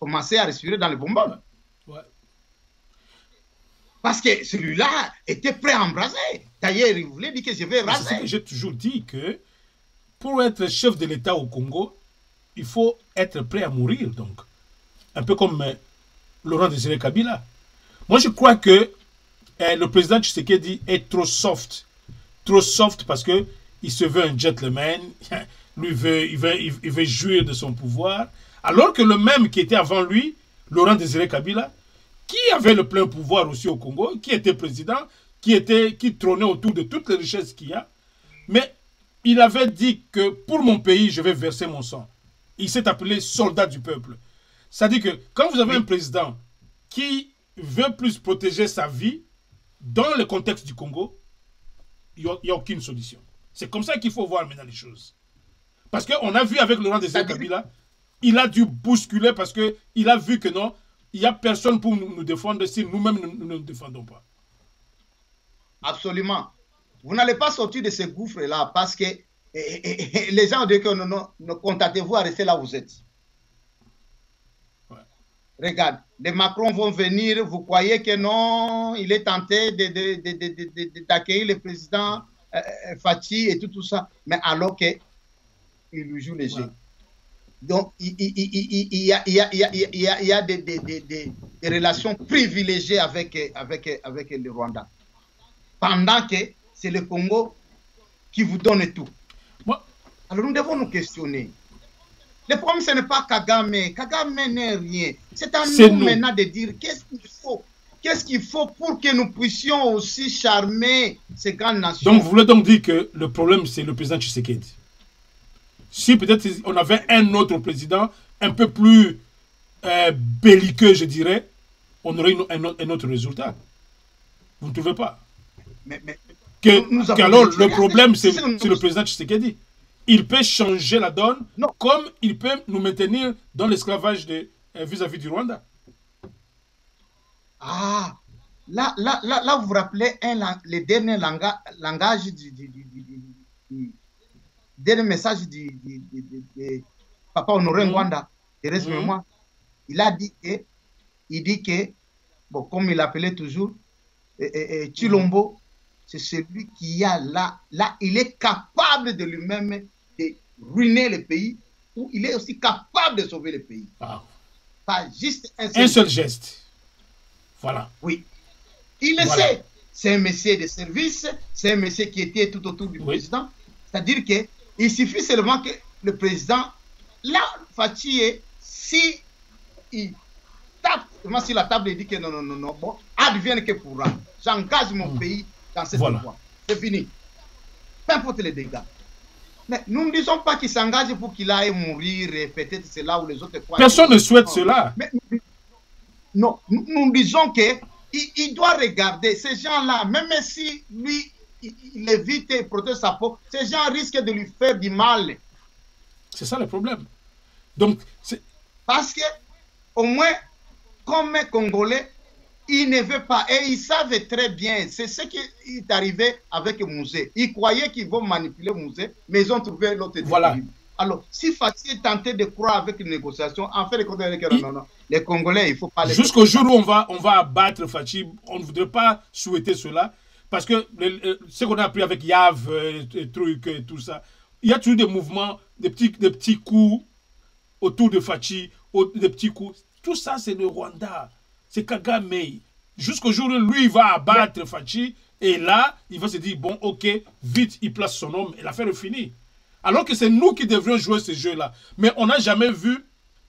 A: commençait à respirer dans le bonbon.
B: Ouais.
A: Parce que celui-là était prêt à embraser. D'ailleurs, il voulait dire que je vais raser.
B: C'est ce que j'ai toujours dit, que pour être chef de l'État au Congo, il faut être prêt à mourir, donc. Un peu comme Laurent Désiré Kabila. Moi, je crois que le président Tshisekedi est trop soft. Trop soft parce qu'il se veut un gentleman. Lui, il veut jouir de son pouvoir. Alors que le même qui était avant lui, Laurent Désiré Kabila, qui avait le plein pouvoir aussi au Congo, qui était président, qui trônait autour de toutes les richesses qu'il y a, mais il avait dit que pour mon pays, je vais verser mon sang. Il s'est appelé soldat du peuple. C'est-à-dire que quand vous avez un président qui veut plus protéger sa vie dans le contexte du Congo, il n'y a aucune solution. C'est comme ça qu'il faut voir maintenant les choses. Parce qu'on a vu avec Laurent Désiré Kabila, il a dû bousculer parce qu'il a vu que non, il n'y a personne pour nous défendre si nous-mêmes nous ne nous défendons pas.
A: Absolument. Vous n'allez pas sortir de ce gouffre-là parce que les gens disent que ne contentez-vous à rester là où vous êtes. Ouais. Regarde, les Macron vont venir, vous croyez que non, il est tenté d'accueillir le président Fachi et tout ça, mais alors qu'il lui joue les jeux. Ouais. Donc, il y a des relations privilégiées avec le Rwanda. Pendant que c'est le Congo qui vous donne tout. Bon. Alors, nous devons nous questionner. Le problème, ce n'est pas Kagame. Kagame n'est rien. C'est à nous maintenant de dire qu'est-ce qu'il faut. Qu'est-ce qu'il faut pour que nous puissions aussi charmer ces grandes nations.
B: Donc, vous voulez donc dire que le problème, c'est le président Tshisekedi. Si peut-être on avait un autre président un peu plus belliqueux, je dirais, on aurait un autre résultat. Vous ne trouvez pas? Alors, le problème, c'est le président Tshisekedi. Il peut changer la donne comme il peut nous maintenir dans l'esclavage vis-à-vis du Rwanda.
A: Ah, là vous vous rappelez le dernier langage dernier message du Papa Honoré Ngwanda, de reste mémoire. Il a dit que, bon, comme il appelait toujours, Chilombo, c'est celui qui a là, il est capable de lui-même de ruiner le pays, ou il est aussi capable de sauver le pays.
B: Ah.
A: Pas juste
B: un seul geste. Voilà.
A: Oui. Il le sait. C'est un monsieur de service, c'est un monsieur qui était tout autour du président. C'est-à-dire qu'il suffit seulement que le président, là, Fachi, si il tape sur la table et dit que non, bon, advienne que pourra. J'engage mon pays dans cette voie. C'est fini. Peu importe les dégâts. Mais nous ne disons pas qu'il s'engage pour qu'il aille mourir, et peut-être c'est là où les autres croient.
B: Personne ne souhaite cela.
A: Mais, non, nous disons qu'il doit regarder ces gens-là, même si lui, il évite et protège sa peau, ces gens risquent de lui faire du mal.
B: C'est ça le problème. Donc,
A: parce que, au moins, comme Congolais, ils ne veulent pas. Et ils savent très bien. C'est ce qui est arrivé avec Mouzé. Ils croyaient qu'ils vont manipuler Mouzé, mais ils ont trouvé l'autre équilibre.
B: Voilà.
A: Alors, si Fachi est tenté de croire avec une négociation, en fait, non. Les Congolais, il ne faut pas les...
B: Jusqu'au jour où on va abattre Fachi, on ne voudrait pas souhaiter cela. Parce que ce qu'on a appris avec Yav, et trucs et tout ça, il y a toujours des mouvements, des petits coups autour de Fachi, des petits coups. Tout ça, c'est le Rwanda. C'est Kagame. Jusqu'au jour où lui, il va abattre Fachi. Et là, il va se dire, bon, ok, vite, il place son homme et l'affaire est finie. Alors que c'est nous qui devrions jouer ce jeu-là. Mais on n'a jamais vu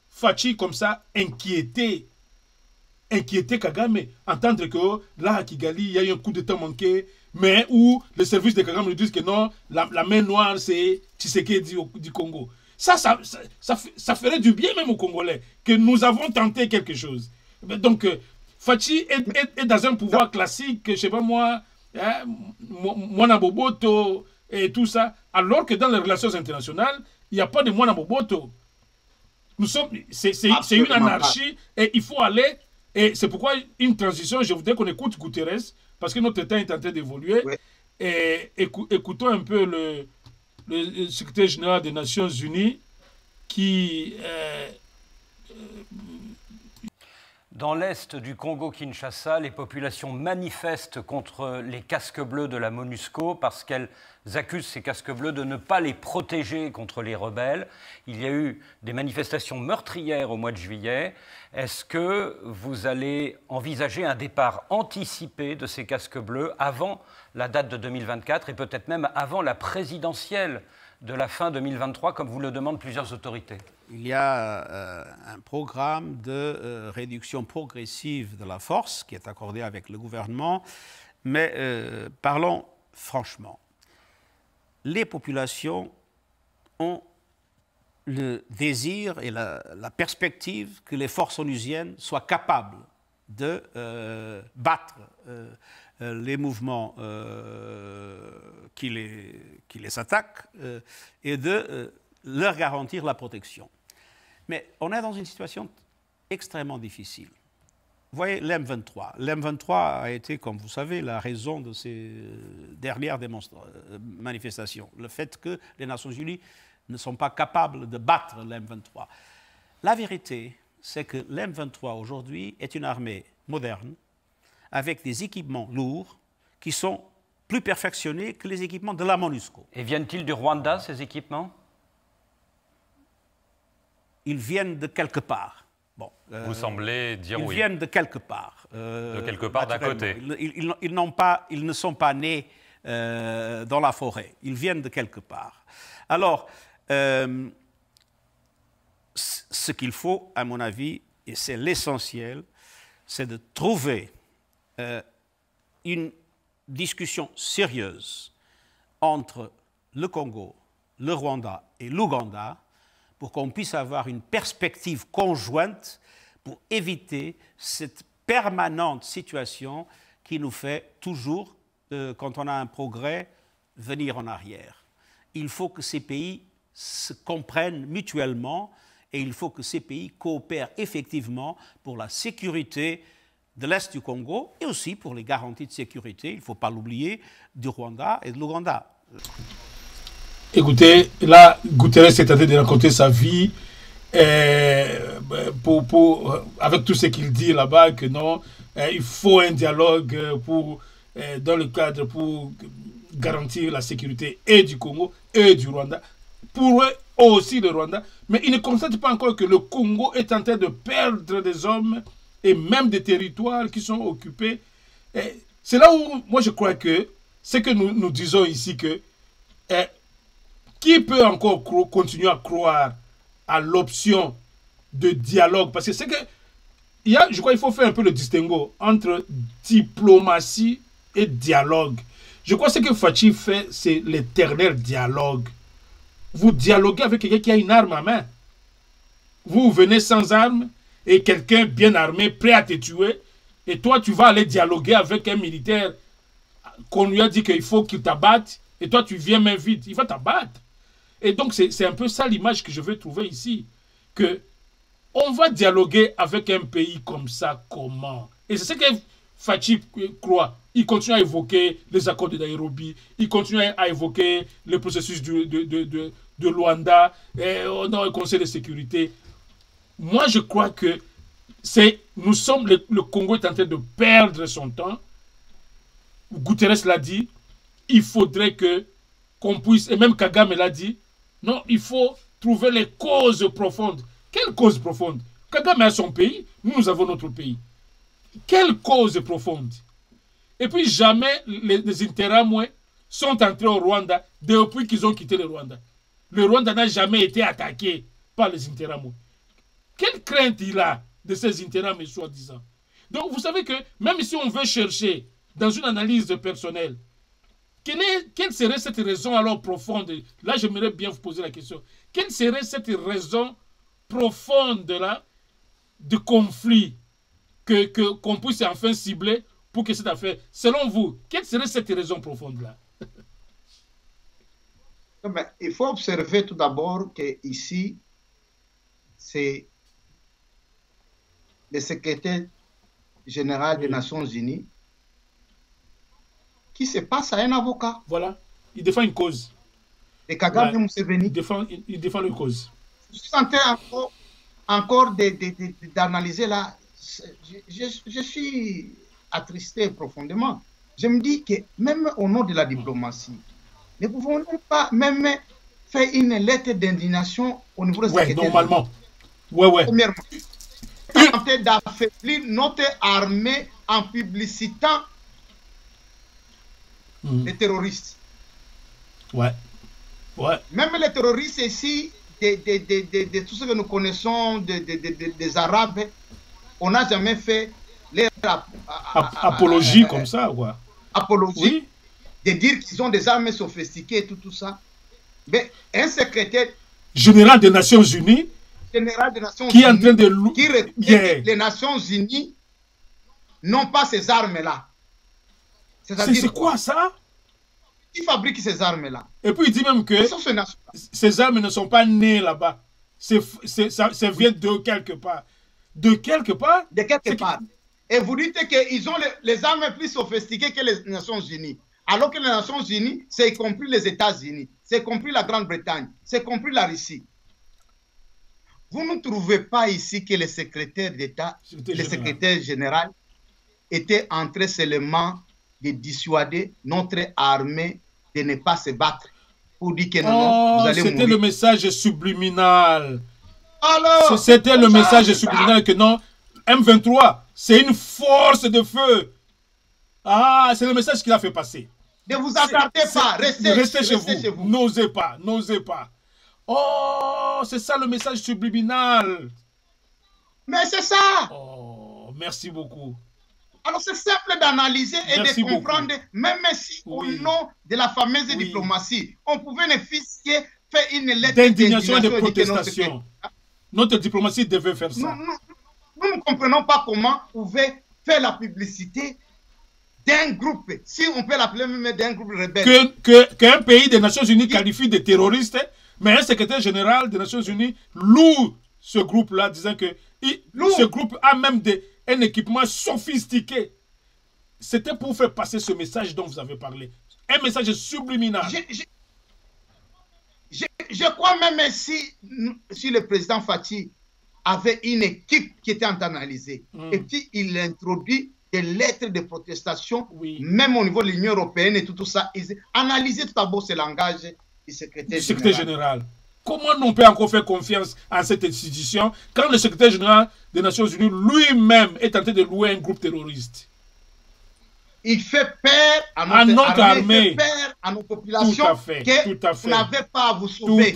B: Fachi comme ça inquiéter Kagame. Entendre que là, à Kigali, il y a eu un coup d'état manqué, mais où les services de Kagame nous disent que non, la main noire, c'est Tshisekedi du Congo. Ça ferait du bien même aux Congolais, que nous avons tenté quelque chose. Donc, Fachi est dans un pouvoir classique, je ne sais pas moi, Mwana Boboto et tout ça, alors que dans les relations internationales, il n'y a pas de Mwana Boboto. C'est une anarchie et il faut aller, et c'est pourquoi une transition, je voudrais qu'on écoute Guterres, parce que notre temps est en train d'évoluer, ouais. Et écoutons un peu le secrétaire général des Nations Unies qui...
G: Dans l'est du Congo-Kinshasa, les populations manifestent contre les casques bleus de la MONUSCO parce qu'elles accusent ces casques bleus de ne pas les protéger contre les rebelles. Il y a eu des manifestations meurtrières au mois de juillet. Est-ce que vous allez envisager un départ anticipé de ces casques bleus avant la date de 2024 et peut-être même avant la présidentielle de la fin 2023, comme vous le demandent plusieurs autorités?
H: Il y a un programme de réduction progressive de la force qui est accordé avec le gouvernement, mais parlons franchement. Les populations ont le désir et la perspective que les forces onusiennes soient capables de battre les mouvements qui les attaquent et de leur garantir la protection. Mais on est dans une situation extrêmement difficile. Vous voyez, l'M23. L'M23 a été, comme vous savez, la raison de ces dernières manifestations. Le fait que les Nations Unies ne sont pas capables de battre l'M23. La vérité, c'est que l'M23 aujourd'hui est une armée moderne, avec des équipements lourds qui sont plus perfectionnés que les équipements de la MONUSCO.
G: Et viennent-ils du Rwanda, ces équipements ?
H: Ils viennent de quelque part. Bon,
I: vous semblez dire oui.
H: Ils viennent de quelque part.
I: De quelque part d'à côté.
H: Ils ne sont pas nés dans la forêt. Ils viennent de quelque part. Alors, ce qu'il faut, à mon avis, et c'est l'essentiel, c'est de trouver une discussion sérieuse entre le Congo, le Rwanda et l'Ouganda pour qu'on puisse avoir une perspective conjointe pour éviter cette permanente situation qui nous fait toujours, quand on a un progrès, venir en arrière. Il faut que ces pays se comprennent mutuellement et il faut que ces pays coopèrent effectivement pour la sécurité de l'Est du Congo et aussi pour les garanties de sécurité, il ne faut pas l'oublier, du Rwanda et de l'Ouganda.
B: Écoutez, là, Guterres est en train de raconter sa vie avec tout ce qu'il dit là-bas, que non, il faut un dialogue dans le cadre pour garantir la sécurité et du Congo et du Rwanda. Pour eux aussi le Rwanda, mais il ne constate pas encore que le Congo est en train de perdre des hommes et même des territoires qui sont occupés. C'est là où moi je crois que ce que nous disons ici, que qui peut encore continuer à croire à l'option de dialogue? Parce que c'est que, je crois qu'il faut faire un peu le distinguo entre diplomatie et dialogue. Je crois que ce que Fachi fait, c'est l'éternel dialogue. Vous dialoguez avec quelqu'un qui a une arme à main. Vous venez sans arme et quelqu'un bien armé, prêt à te tuer, et toi tu vas aller dialoguer avec un militaire qu'on lui a dit qu'il faut qu'il t'abatte, et toi tu viens main vide, il va t'abattre. Et donc c'est un peu ça l'image que je veux trouver ici, que on va dialoguer avec un pays comme ça, comment? Et c'est ce que Fachi croit. Il continue à évoquer les accords de Nairobi, il continue à évoquer le processus de Luanda, dans le Conseil de sécurité. Moi, je crois que le Congo est en train de perdre son temps. Guterres l'a dit, il faudrait qu'on puisse, et même Kagame l'a dit, non, il faut trouver les causes profondes. Quelles causes profondes? Kagame a son pays, nous avons notre pays. Quelle cause profonde? Et puis jamais les Interamwe sont entrés au Rwanda depuis qu'ils ont quitté le Rwanda. Le Rwanda n'a jamais été attaqué par les Interamwe. Quelle crainte il a de ces Interamwe soi-disant? Donc vous savez que même si on veut chercher dans une analyse personnelle, quelle serait cette raison alors profonde? Là, j'aimerais bien vous poser la question. Quelle serait cette raison profonde là, de conflit qu'on puisse enfin cibler pour que cette affaire... Selon vous, quelle serait cette raison profonde là?
A: Il faut observer tout d'abord qu'ici, c'est le secrétaire général des Nations Unies qui se passe à un avocat.
B: Voilà, il défend une cause.
A: Et Kagame Museveni.
B: Il défend une cause.
A: Je suis en train encore d'analyser là. Je suis attristé profondément. Je me dis que même au nom de la diplomatie, ne pouvons pas même faire une lettre d'indignation au niveau de
B: secrétaire. Normalement. Ouais.
A: Premièrement, tenter d'affaiblir notre armée en publicitant les terroristes. Ouais. Même les terroristes ici, de tout ce que nous connaissons des Arabes, on n'a jamais fait leur
B: apologie comme ça, quoi.
A: Apologie, oui. De dire qu'ils ont des armes sophistiquées, tout ça. Mais un secrétaire
B: général des Nations Unies, qui est en train de...
A: qui les Nations Unies n'ont pas ces armes-là.
B: C'est quoi ça?
A: Qui fabrique ces armes-là?
B: Et puis il dit même que ces armes ne sont pas nées là-bas. Ça vient de quelque part. De quelque part?
A: De quelque part. Et vous dites qu'ils ont les armes plus sophistiquées que les Nations Unies. Alors que les Nations Unies, c'est y compris les États-Unis, c'est y compris la Grande-Bretagne, c'est y compris la Russie. Vous ne trouvez pas ici que le secrétaire d'État, le secrétaire général, était en train seulement de dissuader notre armée de ne pas se battre pour dire que non, vous allez mourir.
B: C'était le message subliminal. C'était le message subliminal que non, M23, c'est une force de feu. Ah, c'est le message qu'il a fait passer.
A: Ne vous attardez pas, restez chez vous.
B: N'osez pas. Oh, c'est ça le message subliminal.
A: Mais c'est ça.
B: Oh, merci beaucoup.
A: Alors c'est simple d'analyser et de comprendre, même si au nom de la fameuse diplomatie, on pouvait ne fût-ce faire une lettre
B: d'indignation et de protestation. Notre diplomatie devait faire ça.
A: Nous ne comprenons pas comment on pouvait faire la publicité d'un groupe, si on peut l'appeler même d'un groupe rebelle.
B: Qu'un pays des Nations Unies qualifie de terroriste, mais un secrétaire général des Nations Unies loue ce groupe-là, disant que ce groupe a même un équipement sophistiqué. C'était pour faire passer ce message dont vous avez parlé. Un message subliminal.
A: Je crois même si le président Fathi avait une équipe qui était en train d'analyser, et puis il introduit des lettres de protestation, même au niveau de l'Union européenne et tout ça. Analysez tout d'abord ce langage du secrétaire
B: général. Comment on peut encore faire confiance à cette institution quand le secrétaire général des Nations Unies lui-même est tenté de louer un groupe terroriste?
A: Il fait peur à notre armée, il fait peur à nos populations.
B: Tout à fait.
A: Vous n'avez pas à vous sauver.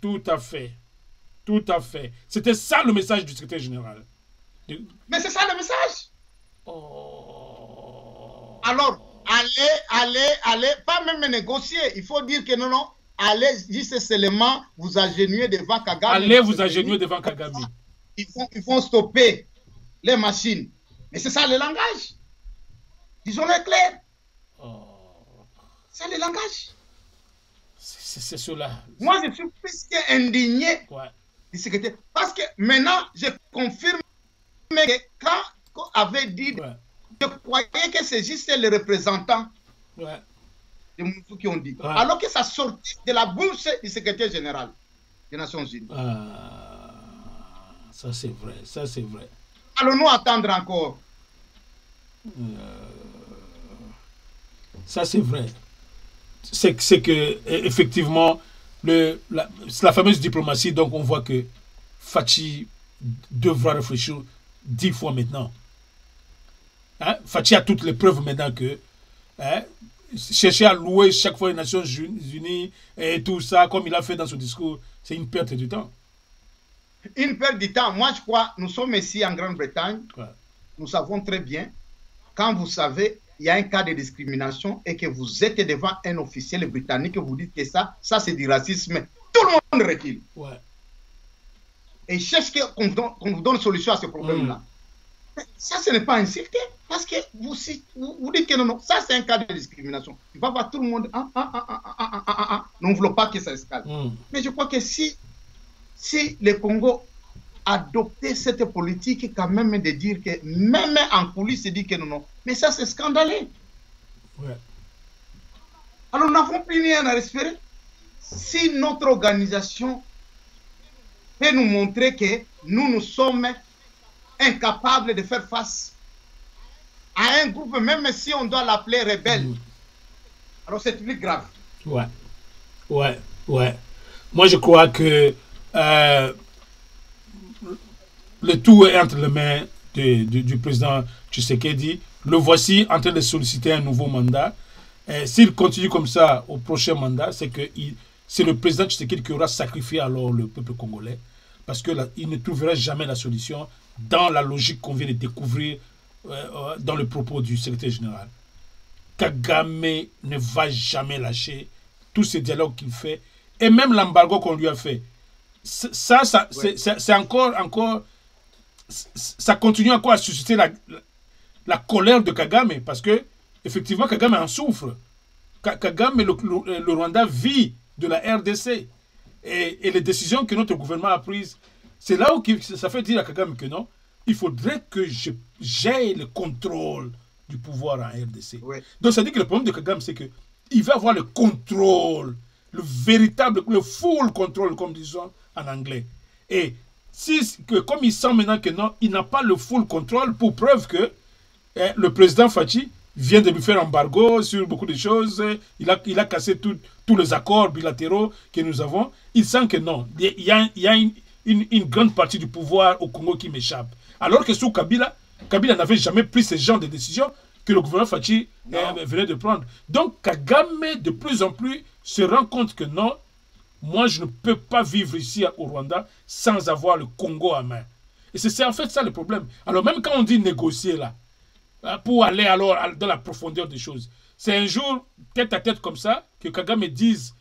B: Tout à fait. C'était ça le message du secrétaire général.
A: Mais c'est ça le message. Alors, allez, pas même négocier. Il faut dire que non, allez juste seulement vous agenouiller devant Kagame.
B: Allez vous agenouiller devant Kagame.
A: Ils vont stopper les machines. Mais c'est ça le langage. Disons-le clair. C'est le langage.
B: C'est cela.
A: Moi, je suis plus qu'indigné du secrétaire. Parce que maintenant, je confirme que quand on avait dit, je croyais que c'est juste les représentants de Moussou qui ont dit. Alors que ça sortit de la bouche du secrétaire général des Nations Unies.
B: Ça c'est vrai.
A: Allons-nous attendre encore?
B: Ça c'est vrai. C'est que effectivement la fameuse diplomatie, donc on voit que Fathi devra réfléchir 10 fois maintenant. Hein? Fachi a toutes les preuves maintenant que chercher à louer chaque fois les Nations Unies et tout ça, comme il a fait dans son discours, c'est une perte de temps.
A: Une perte de temps. Moi, je crois, nous sommes ici en Grande-Bretagne. Ouais. Nous savons très bien, quand vous savez, il y a un cas de discrimination et que vous êtes devant un officiel britannique et vous dites que ça c'est du racisme, tout le monde recule. Ouais. Et cherche qu'on vous donne une solution à ce problème-là. Ça, ce n'est pas insulté, parce que vous dites que non, ça c'est un cas de discrimination. Il va voir tout le monde, nous ne voulons pas que ça escale. Mais je crois que si le Congo adoptait cette politique quand même de dire que, même en coulisses, il dit que non, mais ça c'est scandaleux. Ouais. Alors nous n'avons plus rien à respirer. Si notre organisation peut nous montrer que nous sommes incapables de faire face à un groupe, même si on doit l'appeler rebelle, alors c'est plus grave.
B: Ouais, ouais, ouais. Moi je crois que le tout est entre les mains du président Tshisekedi. Le voici en train de solliciter un nouveau mandat. S'il continue comme ça au prochain mandat, c'est que c'est le président Tshisekedi qui aura sacrifié alors le peuple congolais, parce que il ne trouvera jamais la solution dans la logique qu'on vient de découvrir dans le propos du secrétaire général. Kagame ne va jamais lâcher tous ces dialogues qu'il fait, et même l'embargo qu'on lui a fait. C'est encore ça continue encore à susciter la colère de Kagame, parce que effectivement Kagame en souffre. Kagame, le Rwanda vit de la RDC, et les décisions que notre gouvernement a prises, c'est là où ça fait dire à Kagame que non, il faudrait que j'ai le contrôle du pouvoir en RDC. Ouais. Donc ça dit que le problème de Kagame, c'est que il va avoir le contrôle, le véritable, le full contrôle, comme disons en anglais. Et comme il sent maintenant que non, il n'a pas le full contrôle, pour preuve que le président Fachi vient de lui faire embargo sur beaucoup de choses, il a cassé tous les accords bilatéraux que nous avons. Il sent que non, il y a une grande partie du pouvoir au Congo qui m'échappe. Alors que sous Kabila n'avait jamais pris ce genre de décisions que le gouvernement Fachi venait de prendre. Donc Kagame de plus en plus se rend compte que non, moi je ne peux pas vivre ici au Rwanda sans avoir le Congo à main. Et c'est en fait ça le problème. Alors même quand on dit négocier là, pour aller alors dans la profondeur des choses, c'est un jour, tête à tête comme ça, que Kagame dise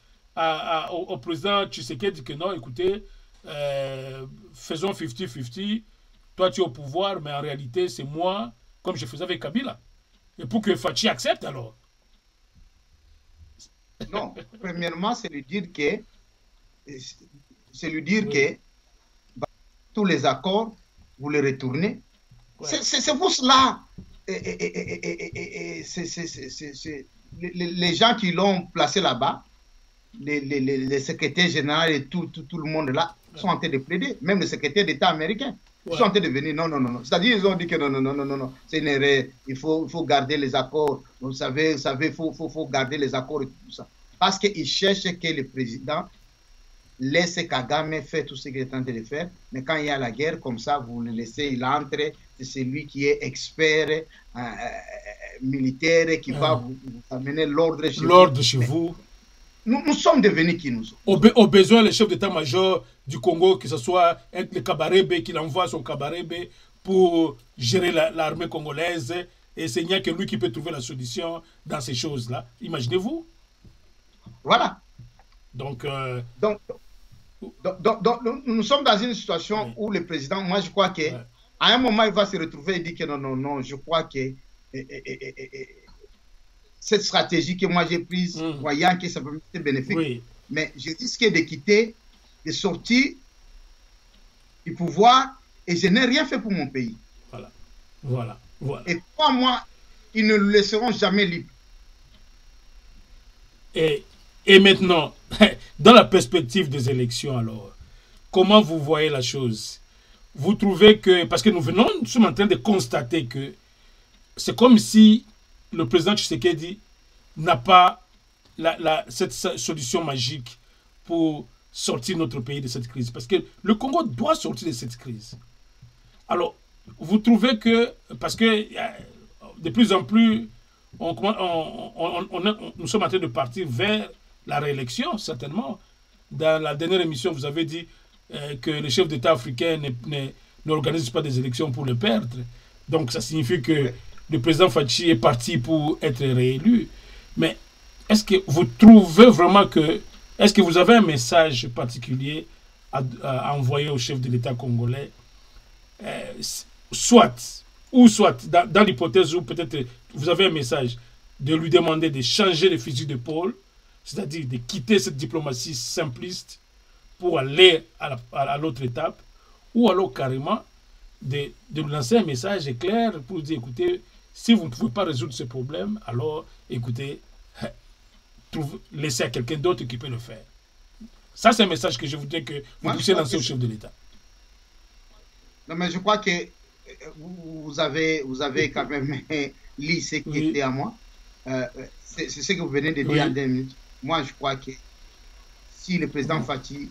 B: au président Tshisekedi que non, écoutez, faisons 50-50, toi tu es au pouvoir, mais en réalité c'est moi, comme je faisais avec Kabila. Et pour que Fachi accepte alors.
A: Non, premièrement, c'est lui dire que tous les accords, vous les retournez. Ouais. C'est vous cela. Les gens qui l'ont placé là-bas, les secrétaires généraux et tout le monde là, sont en train de plaider. Même le secrétaire d'État américain. Ils sont en train de venir, non. C'est-à-dire, ils ont dit que non. C'est une erreur. Il faut garder les accords. Vous savez, il faut garder les accords et tout ça. Parce qu'ils cherchent que le président laisse Kagame faire tout ce qu'il est en train de faire. Mais quand il y a la guerre, comme ça, vous le laissez, il entre. C'est celui qui est expert militaire qui va vous amener l'ordre chez vous.
B: L'ordre chez vous.
A: Nous sommes devenus qui nous sommes.
B: Au besoin, le chef d'état-major du Congo, que ce soit le Kabarebe, qu'il envoie son Kabarebe pour gérer l'armée congolaise, et c'est n'y a que lui qui peut trouver la solution dans ces choses-là. Imaginez-vous.
A: Voilà.
B: Donc,
A: nous sommes dans une situation où le président, moi je crois qu'à un moment, il va se retrouver et dire que non, je crois que cette stratégie que moi j'ai prise, voyant que ça peut être bénéfique, mais je risque de quitter, de sortir du pouvoir, et je n'ai rien fait pour mon pays.
B: Voilà.
A: Et pour moi, ils ne le laisseront jamais libre.
B: Et maintenant, dans la perspective des élections, alors, comment vous voyez la chose? Vous trouvez que, parce que nous sommes en train de constater que c'est comme si le président Tshisekedi n'a pas cette solution magique pour sortir notre pays de cette crise. Parce que le Congo doit sortir de cette crise. Alors, vous trouvez que, parce que de plus en plus, nous sommes en train de partir vers la réélection, certainement. Dans la dernière émission, vous avez dit que les chefs d'État africains n'organisent pas des élections pour les perdre. Donc, ça signifie que le président Fachi est parti pour être réélu. Mais est-ce que vous trouvez vraiment que... Est-ce que vous avez un message particulier à envoyer au chef de l'État congolais, soit dans l'hypothèse où peut-être vous avez un message de lui demander de changer le fusil d'épaule, c'est-à-dire de quitter cette diplomatie simpliste pour aller à l'autre étape, ou alors carrément de lui lancer un message clair pour dire, écoutez, si vous ne pouvez pas résoudre ce problème, alors écoutez, laissez à quelqu'un d'autre qui peut le faire. Ça, c'est un message que je voudrais que vous puissiez lancer au chef de l'État.
A: Non, mais je crois que vous avez quand même lu ce qui était à moi. C'est ce que vous venez de dire en 2 minutes. Moi, je crois que si le président Fachi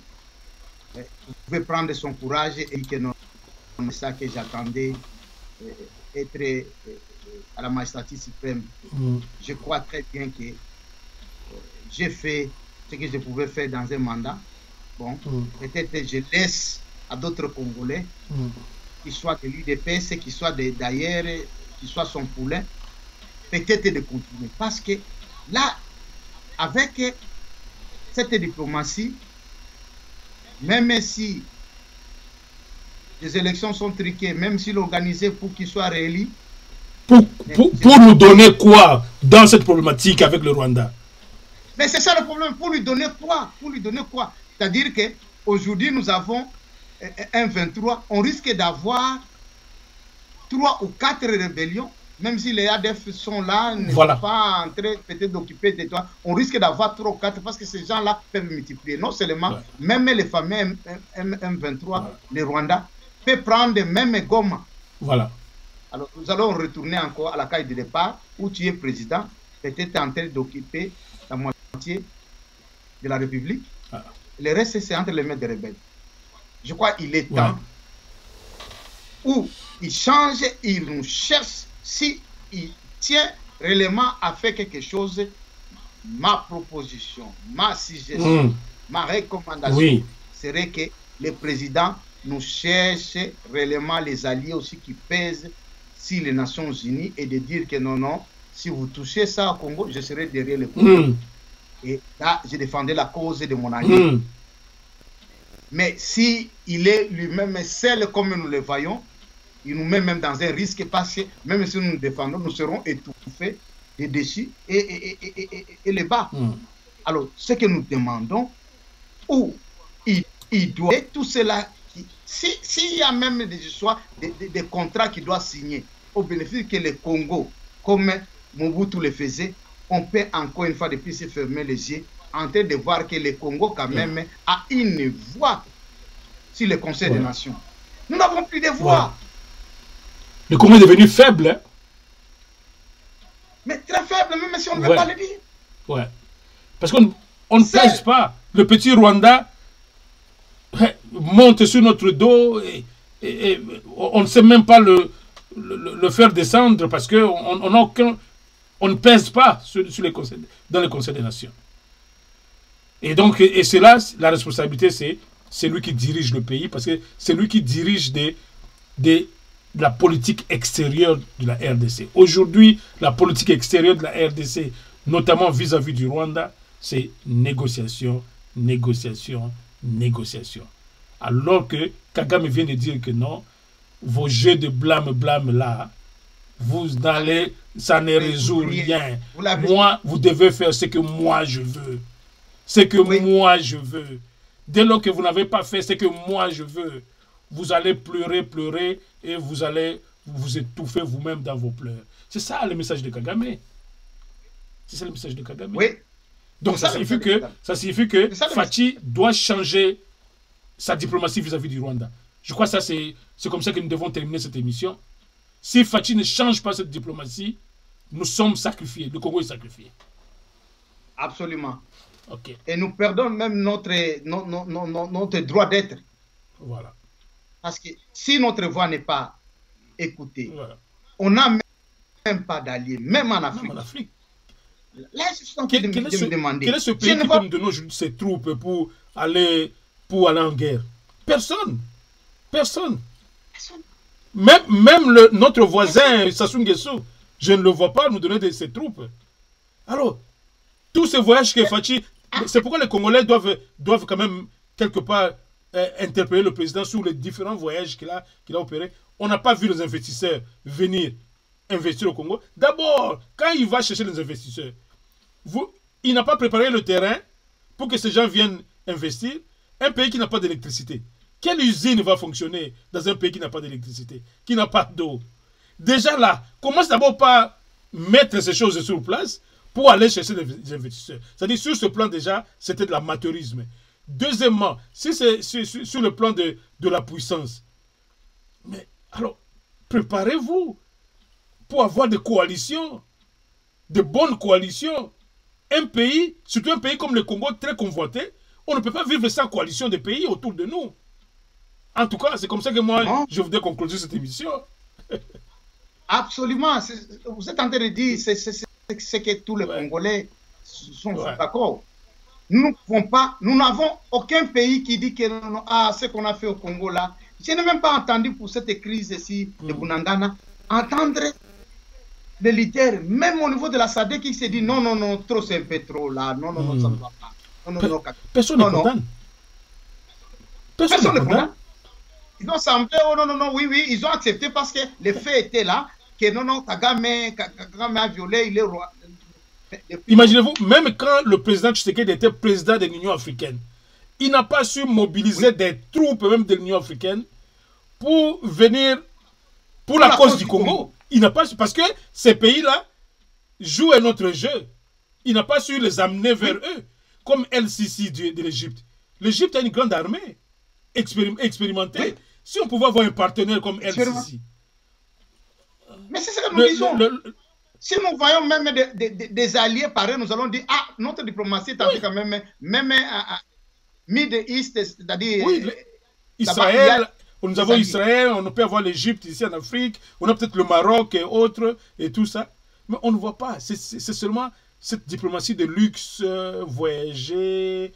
A: pouvait prendre son courage et que non, c'est ça que j'attendais, être à la magistrature suprême, je crois très bien que j'ai fait ce que je pouvais faire dans un mandat. Bon, peut-être je laisse à d'autres Congolais, qu'ils soient de l'UDPS, qu'ils soient d'ailleurs, qu'ils soient son poulain, peut-être de continuer. Parce que là, avec cette diplomatie, même si les élections sont truquées, même s'il est organisé pour qu'il soit réélu,
B: pour nous donner quoi dans cette problématique avec le Rwanda?
A: Mais c'est ça le problème. Pour lui donner quoi? Pour lui donner quoi? C'est-à-dire qu'aujourd'hui, nous avons un 23. On risque d'avoir 3 ou 4 rébellions, même si les ADF sont là, ne sont pas en train peut-être d'occuper des toits. On risque d'avoir 3 ou 4 parce que ces gens-là peuvent multiplier. Non seulement, même les fameux M23, les Rwandais, peuvent prendre même Goma.
B: Voilà.
A: Alors, nous allons retourner encore à la case de départ où tu es président, peut-être en train d'occuper la moitié de la République. Le reste, c'est entre les mains des rebelles. Je crois qu'il est temps où il change, il nous cherche. Si il tient réellement à faire quelque chose, ma proposition, ma suggestion, ma recommandation serait que le président nous cherche réellement les alliés aussi qui pèsent sur les Nations Unies et de dire que non, si vous touchez ça au Congo, je serai derrière le Congo. Et là, je défendais la cause de mon allié. Mais si il est lui-même seul comme nous le voyons, il nous met même dans un risque parce que même si nous nous défendons, nous serons étouffés des dessus et les bas. Alors, ce que nous demandons, où il doit et tout cela, s'il y a même des contrats qu'il doit signer au bénéfice que le Congo, comme Mobutu le faisait, on peut encore une fois de plus se fermer les yeux en train de voir que le Congo quand même a une voix sur le Conseil des Nations. Nous n'avons plus de voix.
B: Le Congo est devenu faible. Hein?
A: Mais très faible, même si on ne veut pas le dire.
B: Parce qu'on ne pèse pas. Le petit Rwanda monte sur notre dos et on ne sait même pas le faire descendre parce qu'on ne pèse pas dans le Conseil des Nations. Et donc, c'est là, la responsabilité, c'est lui qui dirige le pays, parce que c'est lui qui dirige de la politique extérieure de la RDC. Aujourd'hui, la politique extérieure de la RDC, notamment vis-à-vis du Rwanda, c'est négociation, négociation, négociation. Alors que Kagame vient de dire que non, vos jeux de blâme là, vous allez, ça ne résout rien. Moi, vous devez faire ce que moi je veux. Ce que moi je veux. Dès lors que vous n'avez pas fait ce que moi je veux, vous allez pleurer et vous allez vous étouffer vous-même dans vos pleurs. C'est ça le message de Kagame. C'est ça le message de Kagame. Donc ça signifie que Fachi doit changer sa diplomatie vis-à-vis du Rwanda. Je crois que ça c'est comme ça que nous devons terminer cette émission. Si Fachi ne change pas cette diplomatie, nous sommes sacrifiés. Le Congo est sacrifié.
A: Absolument.
B: Okay.
A: Et nous perdons même notre droit d'être.
B: Voilà.
A: Parce que si notre voix n'est pas écoutée,
B: Voilà.
A: on n'a même pas d'alliés, même en Afrique.
B: Même en Afrique.
A: Là, je suis en train de me demander.
B: Quel est ce pays qui peut nous donner aujourd'hui ses troupes pour aller en guerre? Personne. Personne. Même notre voisin Sassou Nguesso, je ne le vois pas nous donner ses troupes. Alors, tous ces voyages que Fachi, c'est pourquoi les Congolais doivent quand même quelque part interpeller le président sur les différents voyages qu'il a opérés. On n'a pas vu les investisseurs venir investir au Congo. D'abord, quand il va chercher les investisseurs, il n'a pas préparé le terrain pour que ces gens viennent investir. Un pays qui n'a pas d'électricité. Quelle usine va fonctionner dans un pays qui n'a pas d'électricité, qui n'a pas d'eau? Déjà là, commence d'abord par mettre ces choses sur place pour aller chercher des investisseurs. C'est-à-dire, sur ce plan déjà, c'était de l'amateurisme. Deuxièmement, si c'est sur le plan de la puissance, mais alors, préparez-vous pour avoir des coalitions, de bonnes coalitions. Un pays, surtout un pays comme le Congo, très convoité, on ne peut pas vivre sans coalition de pays autour de nous. En tout cas, c'est comme ça que moi, je voudrais conclure cette émission.
A: Absolument. Vous êtes en train de dire c'est que tous les Congolais sont d'accord. Nous n'avons aucun pays qui dit que ce qu'on a fait au Congo là. Je n'ai même pas entendu pour cette crise ici de Bunagana, entendre les leaders, même au niveau de la SADC, qui s'est dit non, trop c'est un peu trop là, non, ça ne va pas.
B: Personne ne condamne.
A: Personne ne condamne. Ils ont semblé, non, oui, ils ont accepté parce que les faits étaient là, que non, Kagame a violé, il est roi.
B: Imaginez-vous, même quand le président Tshisekedi était président de l'Union africaine, il n'a pas su mobiliser des troupes même de l'Union africaine pour venir pour la cause du Congo. Il n'a pas su, parce que ces pays-là jouent un autre jeu. Il n'a pas su les amener vers eux, comme El-Sisi de l'Égypte. L'Égypte a une grande armée expérimentée. Oui. Si on pouvait avoir un partenaire comme El-Sisi.
A: Mais c'est ce que nous disons. Si nous voyons même des alliés pareils, nous allons dire, notre diplomatie est quand même Mid East, c'est-à-dire
B: Israël. Nous avons Israël, on peut avoir l'Égypte ici en Afrique, on a peut-être le Maroc et autres, et tout ça. Mais on ne voit pas. C'est seulement cette diplomatie de luxe, voyager,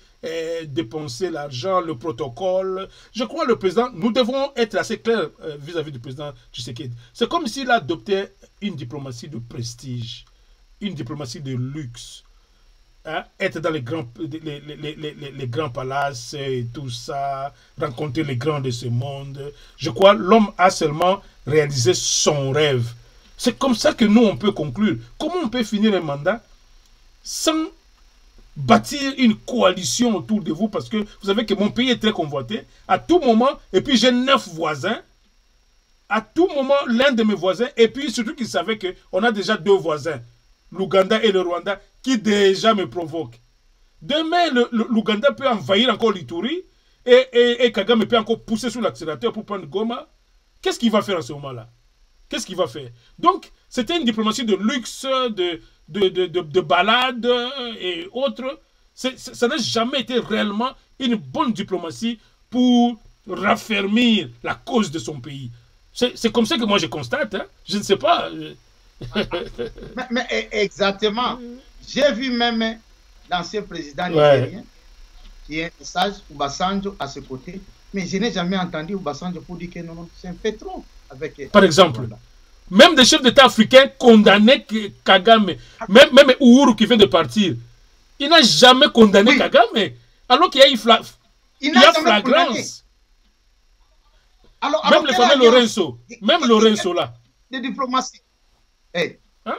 B: dépenser l'argent, le protocole. Je crois que le président, nous devons être assez clairs vis-à-vis du président Tshisekedi. C'est comme s'il adoptait une diplomatie de prestige, une diplomatie de luxe. Hein? Être dans les grands palaces et tout ça, rencontrer les grands de ce monde. Je crois que l'homme a seulement réalisé son rêve. C'est comme ça que nous, on peut conclure. Comment on peut finir un mandat sans bâtir une coalition autour de vous? Parce que vous savez que mon pays est très convoité. À tout moment, et puis j'ai 9 voisins. À tout moment, l'un de mes voisins, et puis surtout qu'ils savaient qu'on a déjà 2 voisins, l'Ouganda et le Rwanda, qui déjà me provoquent. Demain, l'Ouganda peut envahir encore l'Ituri et Kagame peut encore pousser sur l'accélérateur pour prendre Goma. Qu'est-ce qu'il va faire à ce moment-là? Qu'est-ce qu'il va faire? Donc, c'était une diplomatie de luxe, de balade et autres. Ça n'a jamais été réellement une bonne diplomatie pour raffermir la cause de son pays. C'est comme ça que moi je constate. Hein. Je ne sais pas.
A: mais exactement. J'ai vu même l'ancien président nigérien qui est un sage, Obasanjo, à ce côté. Mais je n'ai jamais entendu Obasanjo pour dire que non, c'est un peu trop.
B: Par exemple, même des chefs d'État africains condamnaient Kagame, même Uhuru qui vient de partir, il n'a jamais condamné Kagame, alors qu'il y a eu flagrance. Alors, même le fameux Lorenzo, Lorenzo là.
A: De diplomatie. Hey. Hein?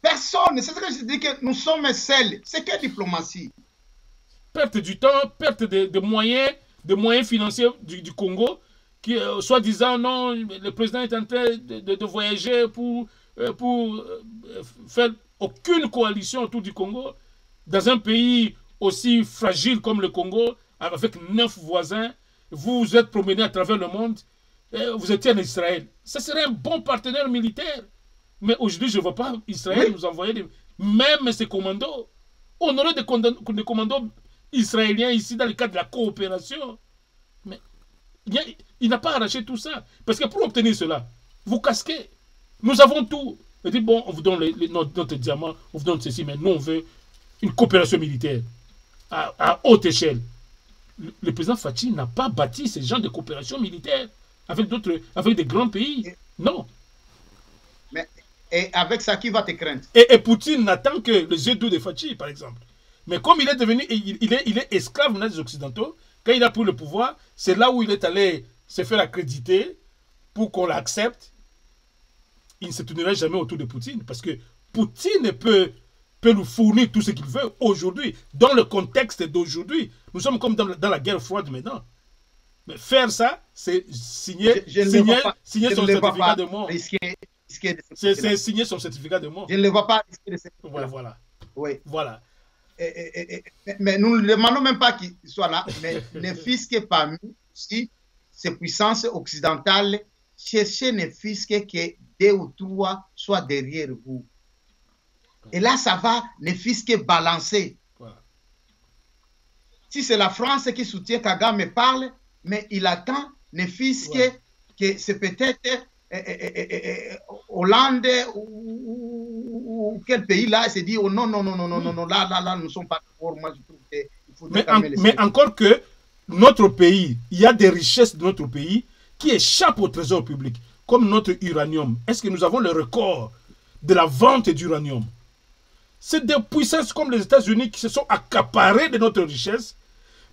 A: Personne, c'est ce que je dis, que nous sommes seuls. C'est quelle diplomatie?
B: Perte du temps, perte de moyens financiers du Congo, qui, soi-disant, non, le président est en train de voyager pour faire aucune coalition autour du Congo, dans un pays aussi fragile comme le Congo, avec 9 voisins. Vous vous êtes promené à travers le monde, vous étiez en Israël. Ce serait un bon partenaire militaire. Mais aujourd'hui, je ne vois pas Israël nous envoyer même ses commandos. On aurait des commandos israéliens ici dans le cadre de la coopération. Mais il n'a pas arraché tout ça. Parce que pour obtenir cela, vous casquez. Nous avons tout. Il dit, bon, on vous donne notre diamant, on vous donne ceci, mais nous, on veut une coopération militaire à haute échelle. Le président Fathi n'a pas bâti ce genre de coopération militaire avec des grands pays. Non.
A: Mais, et avec ça, qui va te craindre?
B: Et Poutine n'attend que le jeu doux de Fathi, par exemple. Mais comme il est devenu, il est esclave des Occidentaux, quand il a pris le pouvoir, c'est là où il est allé se faire accréditer pour qu'on l'accepte. Il ne se tournera jamais autour de Poutine, parce que Poutine peut nous fournir tout ce qu'il veut aujourd'hui, dans le contexte d'aujourd'hui. Nous sommes comme dans la guerre froide maintenant. Mais faire ça, c'est signer son certificat de mort. C'est signer son certificat de mort.
A: Je ne le vois pas risquer de cette
B: voilà.
A: Oui.
B: Voilà.
A: Mais nous ne demandons même pas qu'il soit là, mais ne fût-ce parmi aussi ces puissances occidentales, cherchez ne fût-ce que 2 ou 3 soient derrière vous. Et là, ça va ne fût-ce balancer.
B: Voilà.
A: Si c'est la France qui soutient Kagame, parle, mais il attend ne fût-ce que c'est peut-être Hollande ou quel pays là, il s'est dit oh non, là, nous ne sommes pas d'accord. Moi, je trouve qu'il faudrait
B: mais encore que notre pays, il y a des richesses de notre pays qui échappent au trésor public, comme notre uranium. Est-ce que nous avons le record de la vente d'uranium? C'est des puissances comme les États-Unis qui se sont accaparées de notre richesse,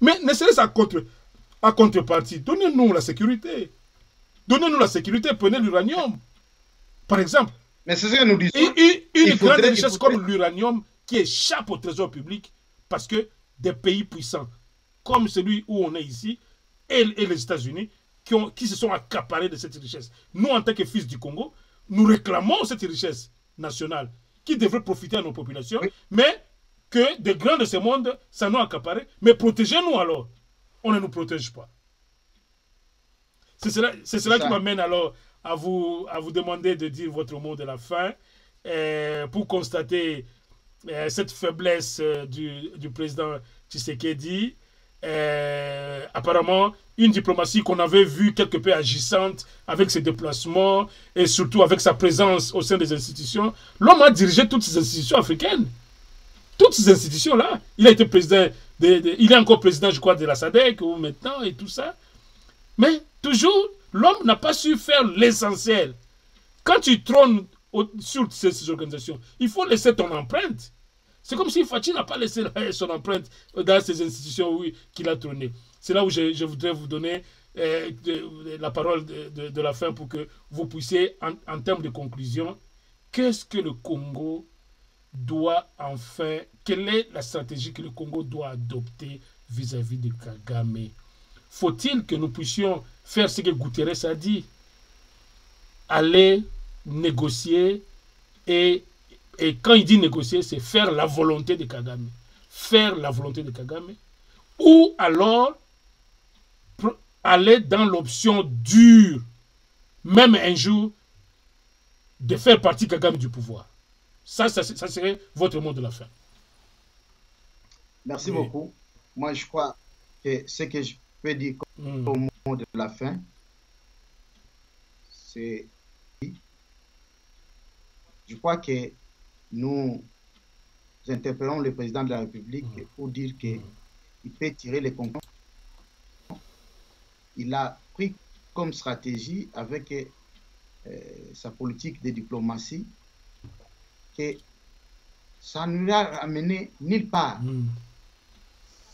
B: mais ne serait-ce à contrepartie, donnez-nous la sécurité. Donnez-nous la sécurité, prenez l'uranium. Par exemple,
A: mais c'est ce que nous disons.
B: Une grande richesse comme l'uranium qui échappe au trésor public parce que des pays puissants comme celui où on est ici et les États-Unis qui se sont accaparés de cette richesse. Nous, en tant que fils du Congo, nous réclamons cette richesse nationale qui devrait profiter à nos populations, mais que des grands de ce monde s'en ont accaparé. Mais protégez-nous alors. On ne nous protège pas. C'est cela qui m'amène alors à vous demander de dire votre mot de la fin pour constater cette faiblesse du président Tshisekedi. Apparemment, une diplomatie qu'on avait vue quelque peu agissante avec ses déplacements et surtout avec sa présence au sein des institutions. L'homme a dirigé toutes ces institutions africaines. Toutes ces institutions-là. Il a été président, il est encore président, je crois, de la SADC ou maintenant et tout ça. Mais toujours, l'homme n'a pas su faire l'essentiel. Quand tu trônes sur ces organisations, il faut laisser ton empreinte. C'est comme si Fathi n'a pas laissé son empreinte dans ces institutions qu'il a trôné. C'est là où je voudrais vous donner la parole de la fin pour que vous puissiez, en termes de conclusion, qu'est-ce que le Congo doit enfin, quelle est la stratégie que le Congo doit adopter vis-à-vis de Kagame? Faut-il que nous puissions faire ce que Guterres a dit? Aller négocier et quand il dit négocier, c'est faire la volonté de Kagame. Faire la volonté de Kagame. Ou alors aller dans l'option dure, même un jour, de faire partie Kagame du pouvoir. Ça serait votre mot de la fin.
A: Merci beaucoup. Moi, je crois que ce que je peux dire comme mot de la fin, c'est... Je crois que nous interpellons le président de la République pour dire qu'il peut tirer les conclusions. Il a pris comme stratégie avec sa politique de diplomatie que ça ne l'a amené nulle part.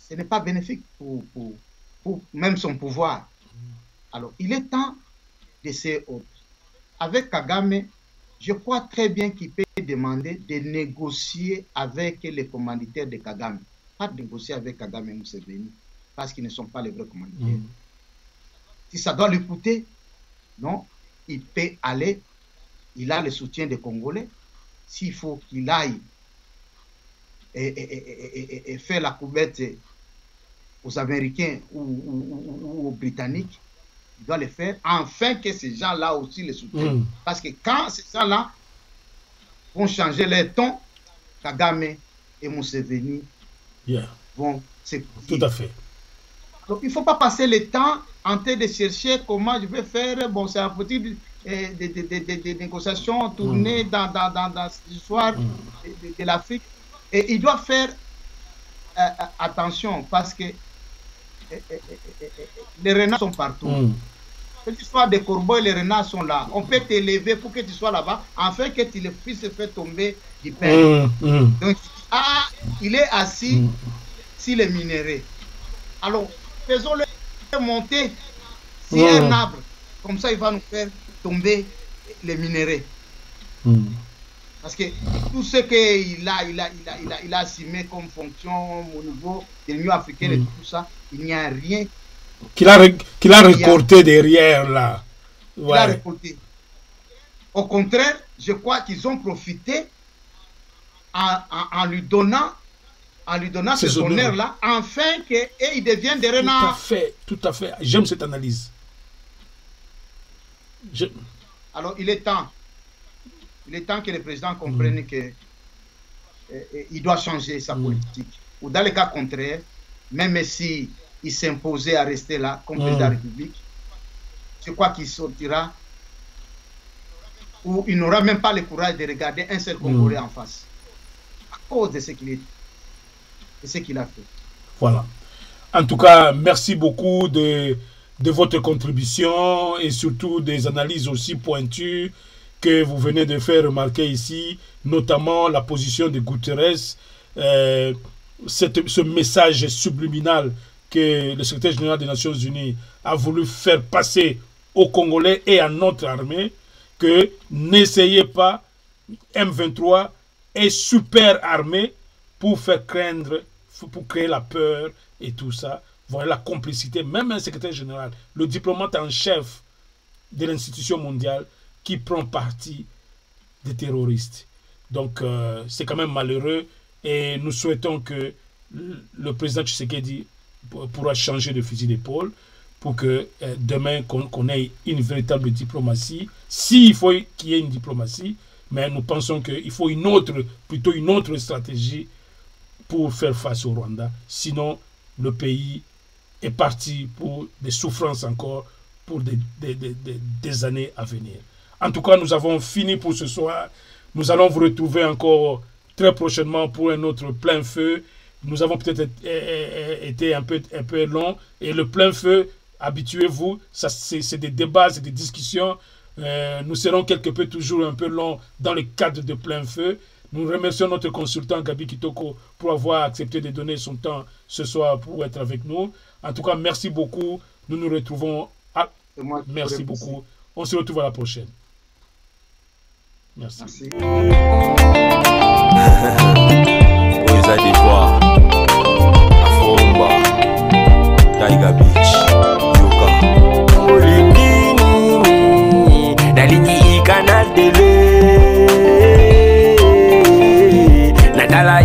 A: Ce n'est pas bénéfique pour même son pouvoir. Alors, il est temps de ser autre. Avec Kagame, je crois très bien qu'il peut demander de négocier avec les commanditaires de Kagame. Pas de négocier avec Kagame et Museveni, parce qu'ils ne sont pas les vrais commanditaires. Si ça doit lui coûter, non, il peut aller. Il a le soutien des Congolais. S'il faut qu'il aille et faire la coubette aux Américains ou aux Britanniques, il doit le faire, afin que ces gens-là aussi le soutiennent. Parce que quand ces gens-là vont changer leur ton, Kagame et Museveni vont se...
B: Tout à fait.
A: Donc, il ne faut pas passer le temps en train de chercher comment je vais faire. Bon, c'est un petit des négociations tournées dans l'histoire de l'Afrique. Et il doit faire attention parce que les renards sont partout. Que tu sois des corbeaux, les renards sont là. On peut t'élever pour que tu sois là-bas, afin que tu puisses faire tomber du pain. Donc, il est assis sur les minéraux. Alors, faisons-le monter sur un arbre. Comme ça, il va nous faire tomber les minéraux. Parce que tout ce qu'il a assumé comme fonction au niveau de l'Union africaine et tout ça, il n'y a rien qu'il a récolté derrière là. Ouais. Il a récolté. Au contraire, je crois qu'ils ont profité en lui donnant ce honneur-là, afin qu'ils deviennent des renards.
B: Tout à fait. J'aime cette analyse.
A: Alors, il est temps que le président comprenne qu'il doit changer sa politique. Ou dans le cas contraire, même si il s'imposait à rester là comme président de la République, je crois qu'il sortira ou il n'aura même pas le courage de regarder un seul Congolais en face à cause de ce qu'il a fait.
B: Voilà. En tout cas, merci beaucoup de votre contribution et surtout des analyses aussi pointues que vous venez de faire remarquer ici, notamment la position de Guterres, ce message subliminal que le secrétaire général des Nations Unies a voulu faire passer aux Congolais et à notre armée, que n'essayez pas, M23 est super armé pour faire craindre, pour créer la peur et tout ça. Voilà la complicité, même un secrétaire général, le diplomate en chef de l'institution mondiale qui prend parti des terroristes. Donc c'est quand même malheureux et nous souhaitons que le président Tshisekedi pourra changer de fusil d'épaule pour que demain qu'on ait une véritable diplomatie. S'il faut qu'il y ait une diplomatie, mais nous pensons qu'il faut plutôt une autre stratégie pour faire face au Rwanda. Sinon, le pays est parti pour des souffrances encore pour des années à venir. En tout cas, nous avons fini pour ce soir. Nous allons vous retrouver encore très prochainement pour un autre plein feu. Nous avons peut-être été un peu long. Et le plein feu, habituez-vous, c'est des débats, c'est des discussions. Nous serons quelque peu toujours un peu longs dans le cadre de plein feu. Nous remercions notre consultant Gabi Kitoko pour avoir accepté de donner son temps ce soir pour être avec nous. En tout cas, merci beaucoup. Nous nous retrouvons. Merci beaucoup. On se retrouve à la prochaine. Merci.
J: Taiga Beach, Yoka. Canal télé. Natala